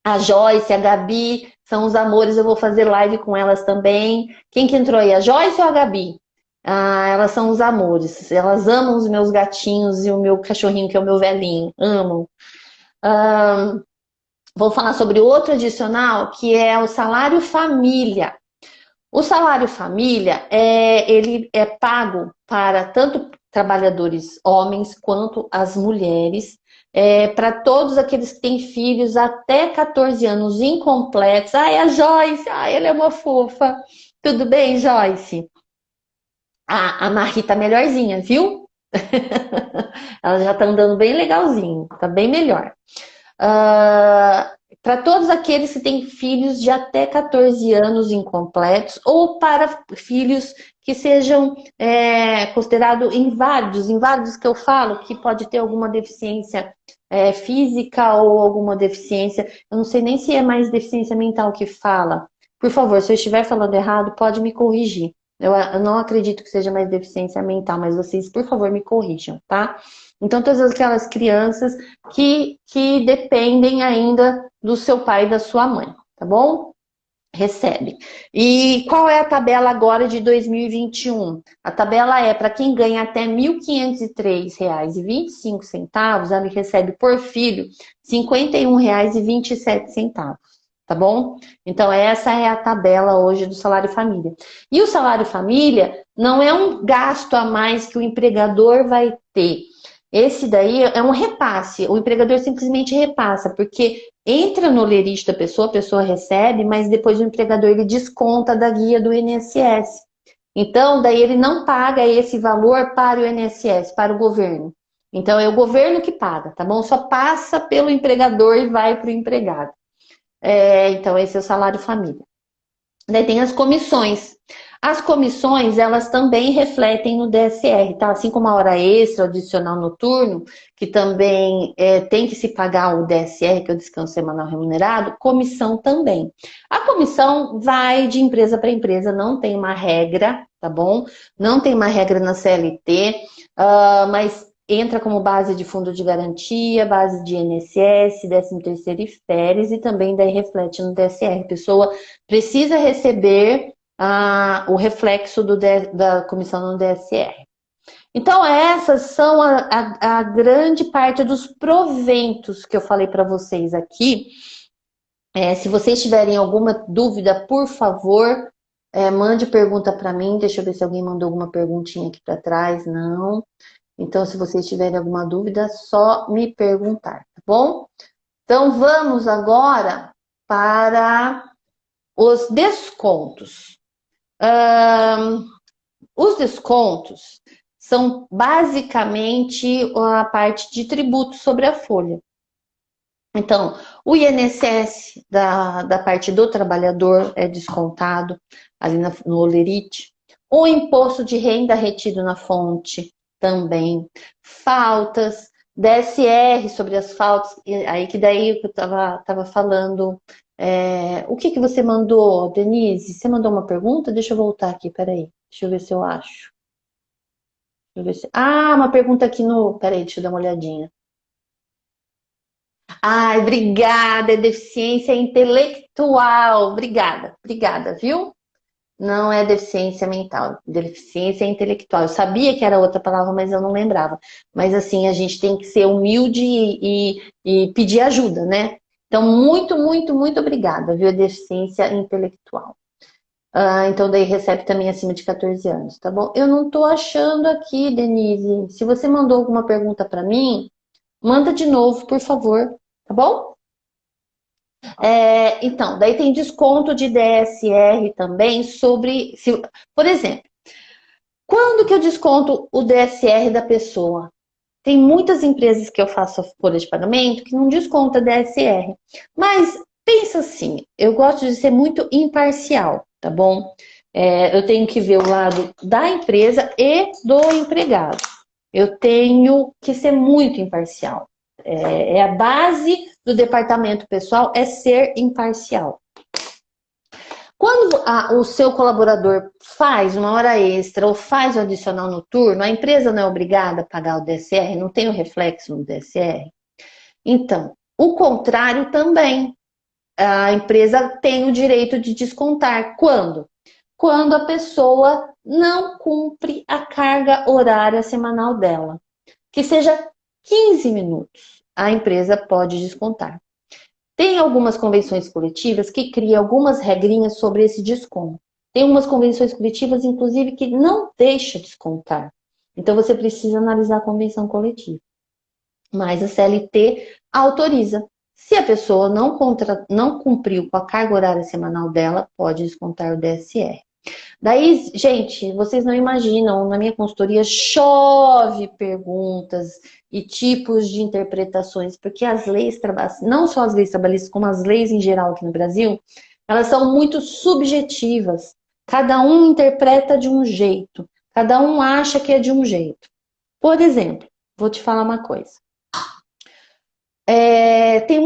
Speaker 1: A Joyce, a Gabi, são os amores, eu vou fazer live com elas também. Quem que entrou aí, a Joyce ou a Gabi? Ah, elas são os amores, elas amam os meus gatinhos e o meu cachorrinho, que é o meu velhinho, amam. Vou falar sobre outro adicional, que é o salário família. O salário família, ele é pago para tanto trabalhadores homens quanto as mulheres, para todos aqueles que têm filhos até 14 anos incompletos. Ai, a Joyce, ai, ela é uma fofa. Tudo bem, Joyce? A Marie tá melhorzinha, viu? Ela já tá andando bem legalzinho, tá bem melhor. Para todos aqueles que têm filhos de até 14 anos incompletos ou para filhos que sejam considerados inválidos. Inválidos que eu falo que pode ter alguma deficiência física ou alguma deficiência. Eu não sei nem se é mais deficiência mental que fala. Por favor, se eu estiver falando errado, pode me corrigir. Eu não acredito que seja mais deficiência mental, mas vocês, por favor, me corrijam, tá? Então, todas aquelas crianças que dependem ainda do seu pai e da sua mãe, tá bom? Recebe. E qual é a tabela agora de 2021? A tabela é para quem ganha até R$ 1.503,25, ele recebe por filho R$ 51,27. Tá bom? Então, essa é a tabela hoje do salário família. E o salário família não é um gasto a mais que o empregador vai ter. Esse daí é um repasse. O empregador simplesmente repassa, porque entra no lerite da pessoa, a pessoa recebe, mas depois o empregador ele desconta da guia do INSS. Então, daí ele não paga esse valor para o INSS, para o governo. Então, é o governo que paga, tá bom? Só passa pelo empregador e vai para o empregado. Então, esse é o salário família. Daí tem as comissões. As comissões, elas também refletem no DSR, tá? Assim como a hora extra, adicional noturno, que também tem que se pagar o DSR, que é o descanso semanal remunerado, comissão também. A comissão vai de empresa para empresa, não tem uma regra, tá bom? Não tem uma regra na CLT, mas entra como base de fundo de garantia, base de INSS, 13º e férias, e também daí reflete no DSR. A pessoa precisa receber o reflexo da comissão no DSR. Então, essas são a grande parte dos proventos que eu falei para vocês aqui. Se vocês tiverem alguma dúvida, por favor, mande pergunta para mim. Deixa eu ver se alguém mandou alguma perguntinha aqui para trás. Não. Então, se vocês tiverem alguma dúvida, só me perguntar, tá bom? Então, vamos agora para os descontos. Os descontos são basicamente a parte de tributo sobre a folha. Então, o INSS da parte do trabalhador é descontado ali no olerite. O imposto de renda retido na fonte também. Faltas, DSR sobre as faltas, aí que daí eu estava falando O que que você mandou, Denise? Você mandou uma pergunta? Deixa eu voltar aqui, peraí. Deixa eu ver se eu acho. Deixa eu ver se... Ah, uma pergunta aqui no... Peraí, deixa eu dar uma olhadinha. Ai, obrigada, é deficiência intelectual. Obrigada, obrigada, viu? Não é deficiência mental, deficiência intelectual. Eu sabia que era outra palavra, mas eu não lembrava. Mas assim, a gente tem que ser humilde e pedir ajuda, né? Então, muito, muito, muito obrigada, viu? Deficiência intelectual. Então daí recebe também acima de 14 anos, tá bom? Eu não tô achando aqui, Denise. Se você mandou alguma pergunta para mim, manda de novo, por favor, tá bom? Então, daí tem desconto de DSR também sobre, por exemplo, quando que eu desconto o DSR da pessoa? Tem muitas empresas que eu faço a folha de pagamento que não desconta DSR. Mas pensa assim, eu gosto de ser muito imparcial, tá bom? Eu tenho que ver o lado da empresa e do empregado. Eu tenho que ser muito imparcial. A base do departamento pessoal é ser imparcial. Quando o seu colaborador faz uma hora extra ou faz o adicional noturno, a empresa não é obrigada a pagar o DSR, não tem o reflexo no DSR. Então, o contrário também. A empresa tem o direito de descontar. Quando? Quando a pessoa não cumpre a carga horária semanal dela. Que seja 15 minutos, a empresa pode descontar. Tem algumas convenções coletivas que criam algumas regrinhas sobre esse desconto. Tem umas convenções coletivas, inclusive, que não deixa descontar. Então, você precisa analisar a convenção coletiva. Mas a CLT autoriza. Se a pessoa não cumpriu com a carga horária semanal dela, pode descontar o DSR. Daí, gente, vocês não imaginam, na minha consultoria chove perguntas e tipos de interpretações, porque as leis trabalhistas, não só as leis trabalhistas, como as leis em geral aqui no Brasil, elas são muito subjetivas. Cada um interpreta de um jeito, cada um acha que é de um jeito. Por exemplo, vou te falar uma coisa. Tem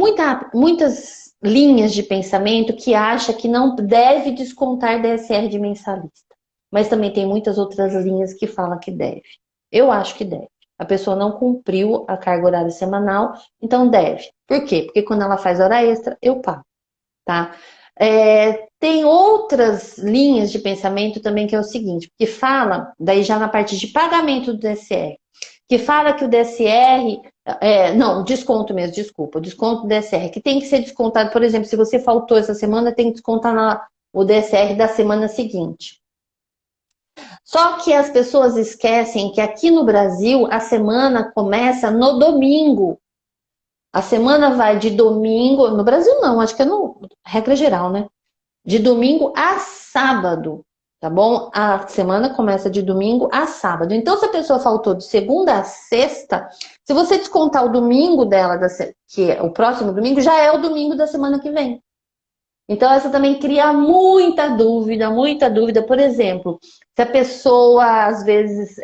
Speaker 1: muitas linhas de pensamento que acha que não deve descontar DSR de mensalista. Mas também tem muitas outras linhas que falam que deve. Eu acho que deve. A pessoa não cumpriu a carga horária semanal, então deve. Por quê? Porque quando ela faz hora extra, eu pago, tá? Tem outras linhas de pensamento também que é o seguinte, que fala, daí já na parte de pagamento do DSR, que fala que o DSR, não, desconto mesmo, desculpa, o desconto do DSR, que tem que ser descontado, por exemplo, se você faltou essa semana, tem que descontar o DSR da semana seguinte. Só que as pessoas esquecem que aqui no Brasil a semana começa no domingo. A semana vai de domingo, no Brasil não, acho que é no regra geral, né? De domingo a sábado, tá bom? A semana começa de domingo a sábado. Então, se a pessoa faltou de segunda a sexta, se você descontar o domingo dela, que é o próximo domingo, já é o domingo da semana que vem. Então, essa também cria muita dúvida, muita dúvida. Por exemplo, se a pessoa, às vezes,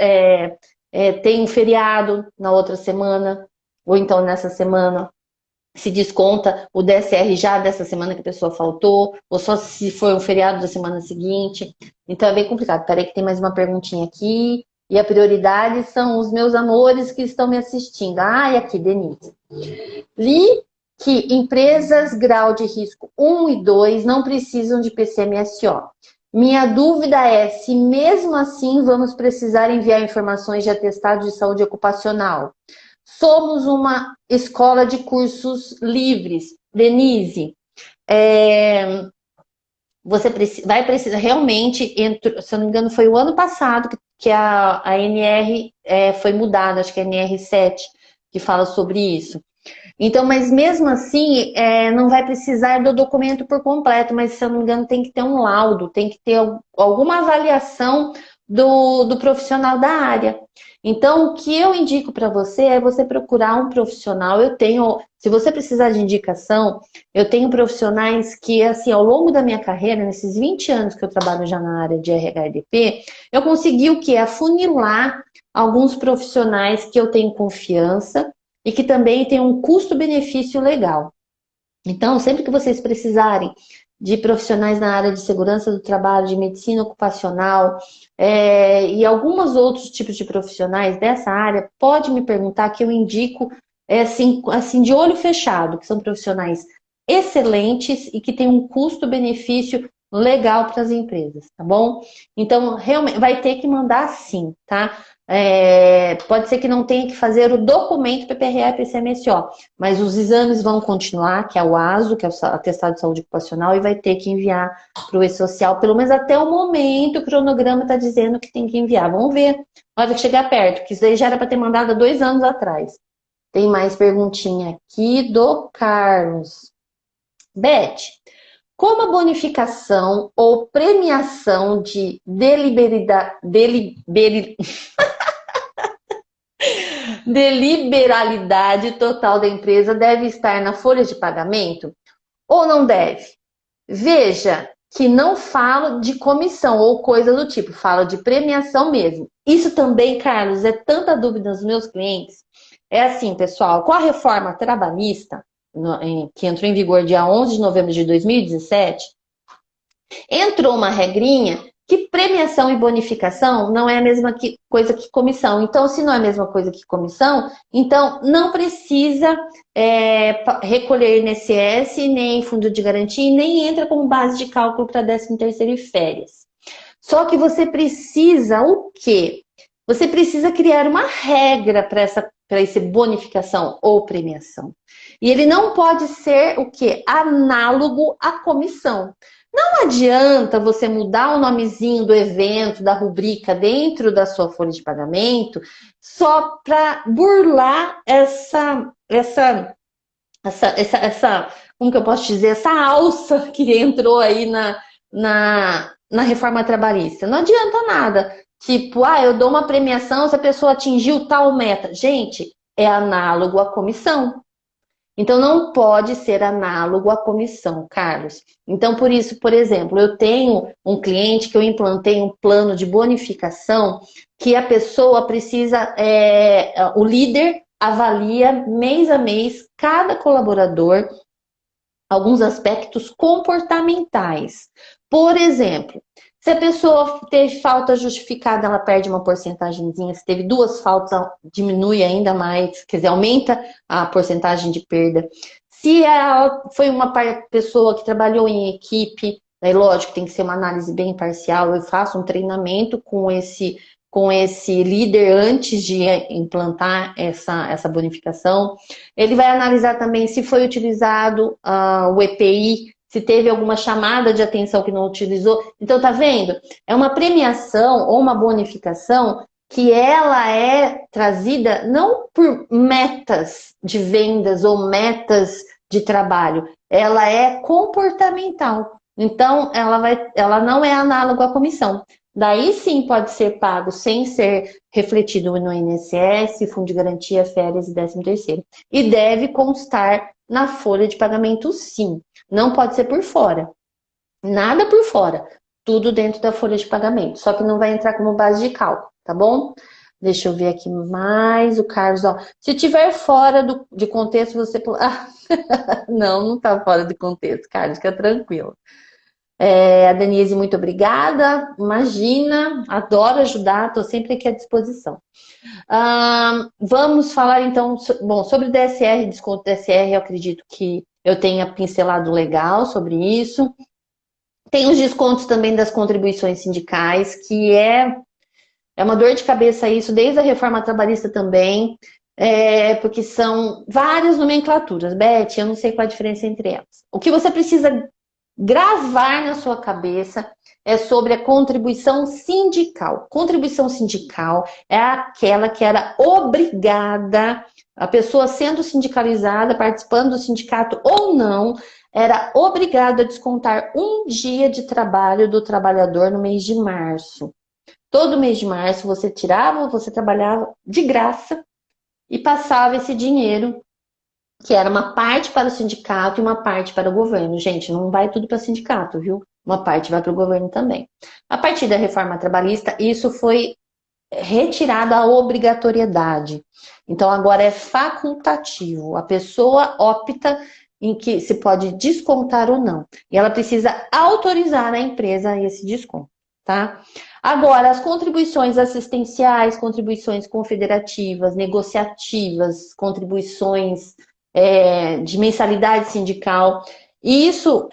Speaker 1: tem um feriado na outra semana, ou então nessa semana, se desconta o DSR já dessa semana que a pessoa faltou, ou só se foi um feriado da semana seguinte. Então é bem complicado. Peraí que tem mais uma perguntinha aqui. E a prioridade são os meus amores que estão me assistindo. E aqui, Denise. Li que empresas grau de risco 1 e 2 não precisam de PCMSO. Minha dúvida é se mesmo assim vamos precisar enviar informações de atestado de saúde ocupacional. Somos uma escola de cursos livres. Denise, você vai precisar realmente, se eu não me engano, foi o ano passado que a NR foi mudada, acho que é a NR7, que fala sobre isso. Então, mas mesmo assim, não vai precisar do documento por completo, mas se eu não me engano, tem que ter um laudo, tem que ter alguma avaliação do profissional da área. Então, o que eu indico para você é você procurar um profissional. Se você precisar de indicação, eu tenho profissionais que, assim, ao longo da minha carreira, nesses 20 anos que eu trabalho já na área de RH/EDP, eu consegui o quê? Afunilar alguns profissionais que eu tenho confiança e que também tem um custo-benefício legal. Então, sempre que vocês precisarem de profissionais na área de segurança do trabalho, de medicina ocupacional, e alguns outros tipos de profissionais dessa área, pode me perguntar que eu indico assim, de olho fechado, que são profissionais excelentes e que têm um custo-benefício legal para as empresas, tá bom? Então, realmente, vai ter que mandar sim, tá? Pode ser que não tenha que fazer o documento PPRA e PCMSO, mas os exames vão continuar, que é o ASO, que é o Atestado de Saúde Ocupacional, e vai ter que enviar para o E-Social, pelo menos até o momento, o cronograma está dizendo que tem que enviar. Vamos ver, na hora que chegar perto, que isso daí já era para ter mandado há 2 anos atrás. Tem mais perguntinha aqui do Carlos. Beth, como a bonificação ou premiação de deliberalidade total da empresa deve estar na folha de pagamento ou não deve? Veja que não falo de comissão ou coisa do tipo, falo de premiação mesmo. Isso também, Carlos, é tanta dúvida dos meus clientes. É assim, pessoal, com a reforma trabalhista, que entrou em vigor dia 11 de novembro de 2017, entrou uma regrinha que premiação e bonificação não é a mesma coisa que comissão. Então, se não é a mesma coisa que comissão, então não precisa recolher INSS, nem fundo de garantia, nem entra como base de cálculo para 13º e férias. Só que você precisa o quê? Você precisa criar uma regra para essa bonificação ou premiação. E ele não pode ser o quê? Análogo à comissão. Não adianta você mudar o nomezinho do evento, da rubrica dentro da sua folha de pagamento, só para burlar como que eu posso dizer, essa alça que entrou aí na reforma trabalhista. Não adianta nada. Tipo, eu dou uma premiação se a pessoa atingiu tal meta. Gente, é análogo à comissão. Então, não pode ser análogo à comissão, Carlos. Então, por isso, por exemplo, eu tenho um cliente que eu implantei um plano de bonificação que a pessoa precisa, o líder avalia mês a mês cada colaborador alguns aspectos comportamentais. Por exemplo, se a pessoa teve falta justificada, ela perde uma porcentagemzinha. Se teve 2 faltas, diminui ainda mais, quer dizer, aumenta a porcentagem de perda. Se ela foi uma pessoa que trabalhou em equipe, aí lógico, tem que ser uma análise bem imparcial. Eu faço um treinamento com esse líder antes de implantar essa bonificação. Ele vai analisar também se foi utilizado o EPI, se teve alguma chamada de atenção que não utilizou. Então, tá vendo? É uma premiação ou uma bonificação que ela é trazida não por metas de vendas ou metas de trabalho, ela é comportamental. Então, ela não é análoga à comissão. Daí sim pode ser pago sem ser refletido no INSS, Fundo de Garantia, Férias e 13º. E deve constar na folha de pagamento sim. Não pode ser por fora. Nada por fora. Tudo dentro da folha de pagamento. Só que não vai entrar como base de cálculo, tá bom? Deixa eu ver aqui mais o Carlos. Ó. Se tiver fora de contexto, você... não está fora de contexto, Carlos, fica tranquilo. A Denise, muito obrigada. Imagina, adoro ajudar, estou sempre aqui à disposição. Vamos falar então, sobre DSR, desconto DSR, eu acredito que eu tenha pincelado legal sobre isso. Tem os descontos também das contribuições sindicais, que é uma dor de cabeça isso, desde a reforma trabalhista também, porque são várias nomenclaturas. Beth, eu não sei qual a diferença entre elas. O que você precisa gravar na sua cabeça é sobre a contribuição sindical. Contribuição sindical é aquela que era obrigada, a pessoa sendo sindicalizada, participando do sindicato ou não, era obrigada a descontar 1 dia de trabalho do trabalhador no mês de março. Todo mês de março você trabalhava de graça e passava esse dinheiro, que era uma parte para o sindicato e uma parte para o governo. Gente, não vai tudo para o sindicato, viu? Uma parte vai para o governo também. A partir da reforma trabalhista, isso foi retirado a obrigatoriedade. Então, agora é facultativo. A pessoa opta em que se pode descontar ou não. E ela precisa autorizar a empresa a esse desconto, tá? Agora, as contribuições assistenciais, contribuições confederativas, negociativas, contribuições de mensalidade sindical, isso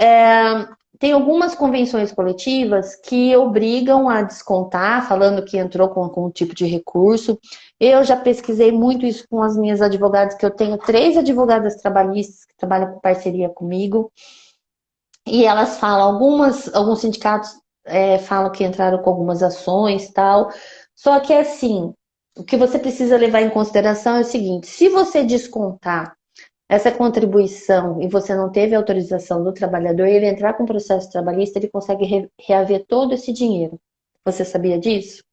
Speaker 1: tem algumas convenções coletivas que obrigam a descontar, falando que entrou com um tipo de recurso. Eu já pesquisei muito isso com as minhas advogadas, que eu tenho 3 advogadas trabalhistas que trabalham com parceria comigo, e elas falam, alguns sindicatos falam que entraram com algumas ações e tal, só que assim, o que você precisa levar em consideração é o seguinte, se você descontar essa contribuição e você não teve autorização do trabalhador, ele entrar com processo trabalhista, ele consegue reaver todo esse dinheiro. Você sabia disso?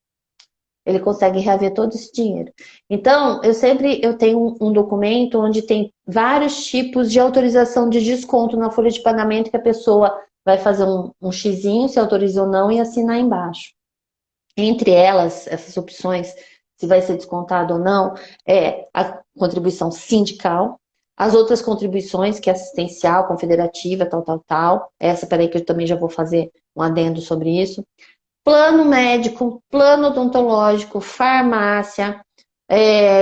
Speaker 1: Ele consegue reaver todo esse dinheiro. Então, eu tenho um documento onde tem vários tipos de autorização de desconto na folha de pagamento que a pessoa vai fazer um xizinho, se autoriza ou não, e assinar embaixo. Entre elas, essas opções, se vai ser descontado ou não, é a contribuição sindical, as outras contribuições, que é assistencial, confederativa, tal. Essa, peraí, que eu também já vou fazer um adendo sobre isso. Plano médico, plano odontológico, farmácia,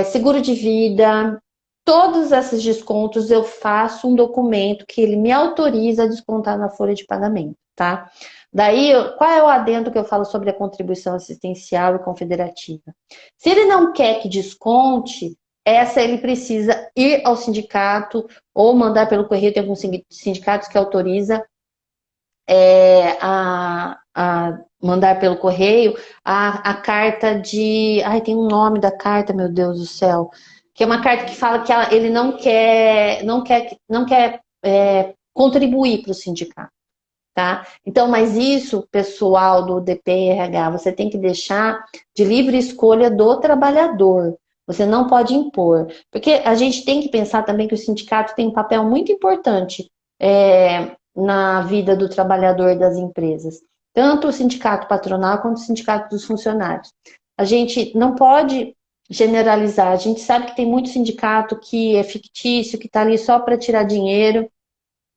Speaker 1: seguro de vida, todos esses descontos eu faço um documento que ele me autoriza a descontar na folha de pagamento, tá? Daí, qual é o adendo que eu falo sobre a contribuição assistencial e confederativa? Se ele não quer que desconte, essa ele precisa ir ao sindicato ou mandar pelo correio, tem alguns sindicatos que autoriza a mandar pelo correio a carta de... Ai, tem um nome da carta, meu Deus do céu. Que é uma carta que fala que ele não quer contribuir para o sindicato, tá? Então, mas isso, pessoal do DPRH, você tem que deixar de livre escolha do trabalhador. Você não pode impor. Porque a gente tem que pensar também que o sindicato tem um papel muito importante na vida do trabalhador das empresas. Tanto o sindicato patronal quanto o sindicato dos funcionários. A gente não pode generalizar. A gente sabe que tem muito sindicato que é fictício, que está ali só para tirar dinheiro,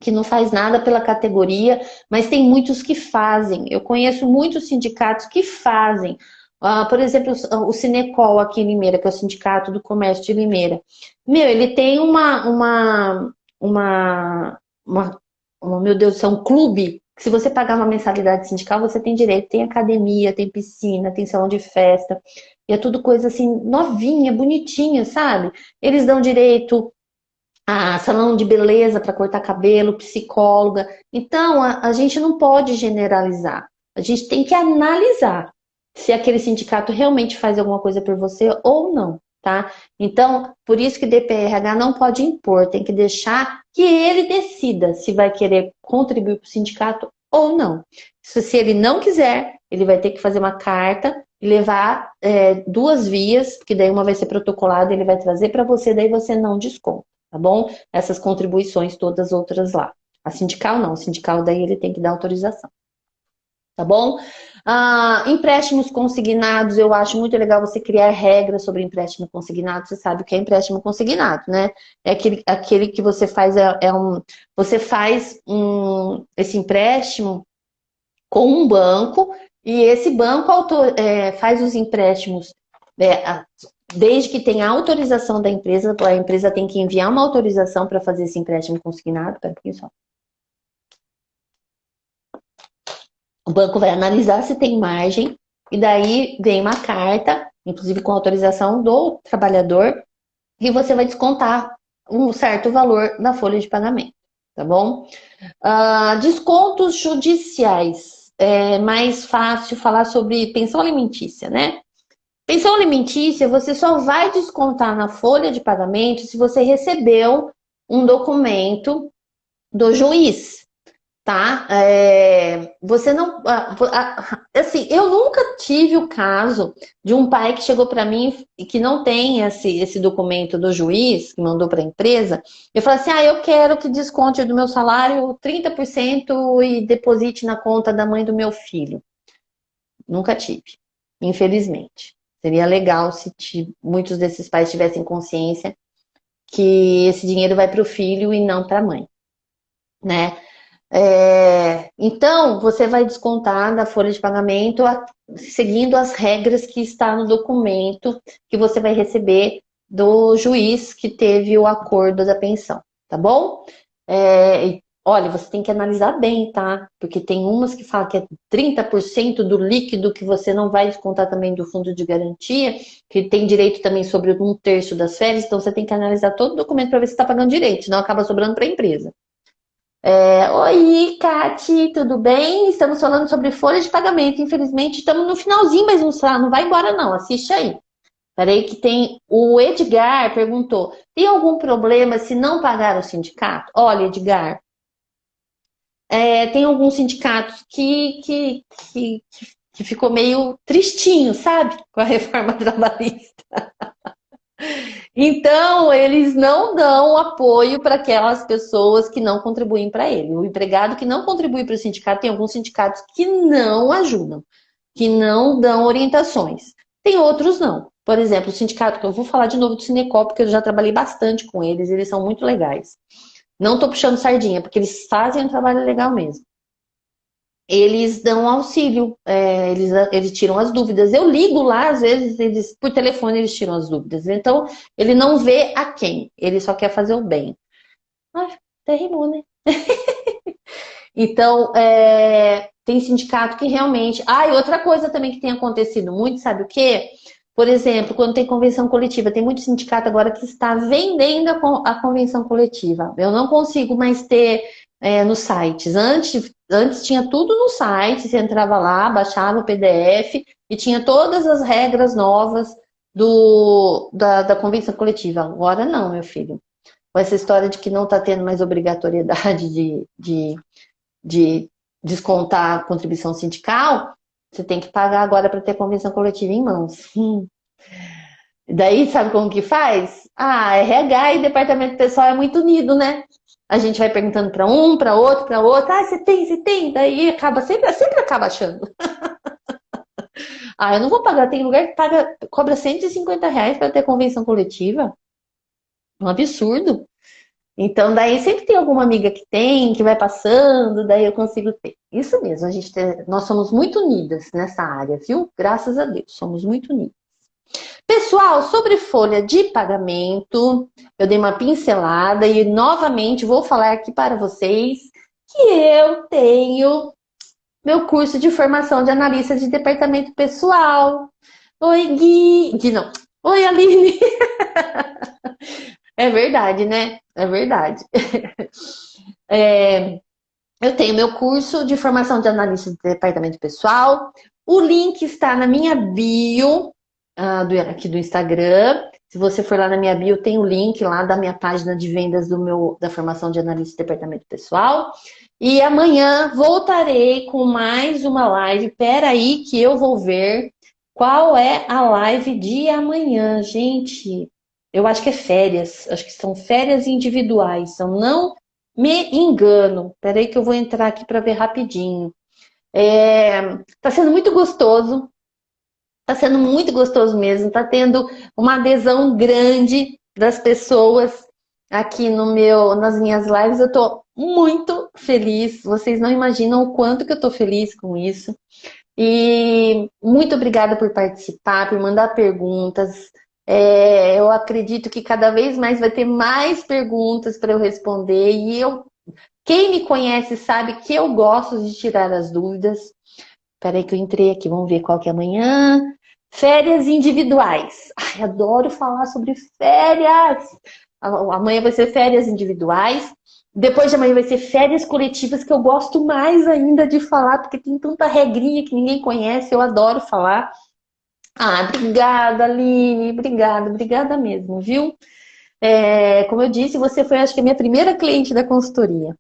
Speaker 1: que não faz nada pela categoria, mas tem muitos que fazem. Eu conheço muitos sindicatos que fazem. Por exemplo, o Sinecol aqui em Limeira, que é o Sindicato do Comércio de Limeira. Ele tem meu Deus do céu, um clube, que se você pagar uma mensalidade sindical, você tem direito. Tem academia, tem piscina, tem salão de festa. E é tudo coisa assim, novinha, bonitinha, sabe? Eles dão direito a salão de beleza para cortar cabelo, psicóloga. Então, a gente não pode generalizar. A gente tem que analisar se aquele sindicato realmente faz alguma coisa por você ou não, tá? Então, por isso que DPRH não pode impor, tem que deixar que ele decida se vai querer contribuir para o sindicato ou não. Se ele não quiser, ele vai ter que fazer uma carta e levar 2 vias, porque daí uma vai ser protocolada, ele vai trazer para você, daí você não desconta. Tá bom? Essas contribuições todas outras lá. A sindical não, a sindical daí ele tem que dar autorização. Tá bom? Empréstimos consignados, eu acho muito legal você criar regras sobre empréstimo consignado. Você sabe o que é empréstimo consignado, né? É aquele que você faz, você faz esse empréstimo com um banco e esse banco faz os empréstimos desde que tenha autorização da empresa. A empresa tem que enviar uma autorização para fazer esse empréstimo consignado. Pera um pouquinho só. O banco vai analisar se tem margem e daí vem uma carta, inclusive com autorização do trabalhador, e você vai descontar um certo valor na folha de pagamento, tá bom? Descontos judiciais. É mais fácil falar sobre pensão alimentícia, né? Pensão alimentícia, você só vai descontar na folha de pagamento se você recebeu um documento do juiz, tá? Você não... Assim, eu nunca tive o caso de um pai que chegou para mim e que não tem esse documento do juiz, que mandou para a empresa. Eu falei assim, eu quero que desconte do meu salário 30% e deposite na conta da mãe do meu filho. Nunca tive, infelizmente. Seria legal se muitos desses pais tivessem consciência que esse dinheiro vai para o filho e não para a mãe, né? Então, você vai descontar da folha de pagamento seguindo as regras que está no documento que você vai receber do juiz que teve o acordo da pensão, tá bom? Olha, você tem que analisar bem, tá? Porque tem umas que falam que é 30% do líquido que você não vai descontar também do fundo de garantia, que tem direito também sobre 1/3 das férias, então você tem que analisar todo o documento para ver se está pagando direito, senão acaba sobrando para a empresa. Oi, Kati, tudo bem? Estamos falando sobre folha de pagamento. Infelizmente, estamos no finalzinho, mas não vai embora não, assiste aí. Peraí que tem... O Edgar perguntou, tem algum problema se não pagar o sindicato? Olha, Edgar, tem alguns sindicatos que ficou meio tristinho, sabe? Com a reforma trabalhista. Então, eles não dão apoio para aquelas pessoas que não contribuem para ele. O empregado que não contribui para o sindicato, tem alguns sindicatos que não ajudam, que não dão orientações. Tem outros não. Por exemplo, o sindicato, que eu vou falar de novo do Sinecop, porque eu já trabalhei bastante com eles são muito legais. Não estou puxando sardinha, porque eles fazem um trabalho legal mesmo. Eles dão auxílio, eles tiram as dúvidas. Eu ligo lá, às vezes, por telefone eles tiram as dúvidas. Então, ele não vê a quem, ele só quer fazer o bem. Ah, até rimou, né? Então, tem sindicato que realmente... Ah, e outra coisa também que tem acontecido muito, sabe o quê? Por exemplo, quando tem convenção coletiva, tem muito sindicato agora que está vendendo a convenção coletiva. Eu não consigo mais ter nos sites. Antes tinha tudo no site, você entrava lá, baixava o PDF e tinha todas as regras novas da convenção coletiva. Agora não, meu filho. Com essa história de que não está tendo mais obrigatoriedade de descontar a contribuição sindical, você tem que pagar agora para ter convenção coletiva em mãos. Daí, sabe como que faz? RH e departamento pessoal é muito unido, né? A gente vai perguntando para um, para outro, para outro. Você tem? Daí sempre acaba achando. Eu não vou pagar. Tem lugar que cobra R$ 150 para ter convenção coletiva. Um absurdo. Então, daí sempre tem alguma amiga que vai passando, daí eu consigo ter. Isso mesmo, nós somos muito unidas nessa área, viu? Graças a Deus, somos muito unidas. Pessoal, sobre folha de pagamento, eu dei uma pincelada e novamente vou falar aqui para vocês que eu tenho meu curso de formação de analista de departamento pessoal. Oi, Gui não. Oi, Aline. É verdade, né? É verdade. Eu tenho meu curso de formação de analista de departamento pessoal. O link está na minha bio, aqui do Instagram. Se você for lá na minha bio, tem o link lá da minha página de vendas da formação de analista de departamento pessoal. E amanhã voltarei com mais uma live. Espera aí que eu vou ver qual é a live de amanhã, gente. Eu acho que é férias. Acho que são férias individuais. Se eu não me engano. Espera aí que eu vou entrar aqui para ver rapidinho. Tá sendo muito gostoso. Tá sendo muito gostoso mesmo. Tá tendo uma adesão grande das pessoas aqui nas minhas lives. Eu tô muito feliz. Vocês não imaginam o quanto que eu tô feliz com isso. E muito obrigada por participar, por mandar perguntas. Eu acredito que cada vez mais vai ter mais perguntas para eu responder. E quem me conhece sabe que eu gosto de tirar as dúvidas. Espera aí que eu entrei aqui, vamos ver qual que é amanhã. Férias individuais. Adoro falar sobre férias. Amanhã vai ser férias individuais. Depois de amanhã vai ser férias coletivas, que eu gosto mais ainda de falar, porque tem tanta regrinha que ninguém conhece, eu adoro falar. Obrigada, Aline, obrigada mesmo, viu? Como eu disse, você foi, acho que, a minha primeira cliente da consultoria.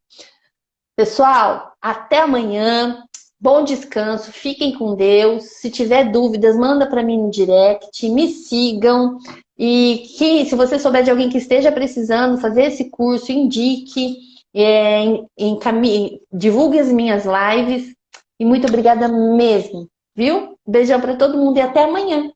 Speaker 1: Pessoal, até amanhã, bom descanso, fiquem com Deus. Se tiver dúvidas, manda para mim no direct, me sigam. E se você souber de alguém que esteja precisando fazer esse curso, indique, divulgue as minhas lives. E muito obrigada mesmo, viu? Beijão para todo mundo e até amanhã.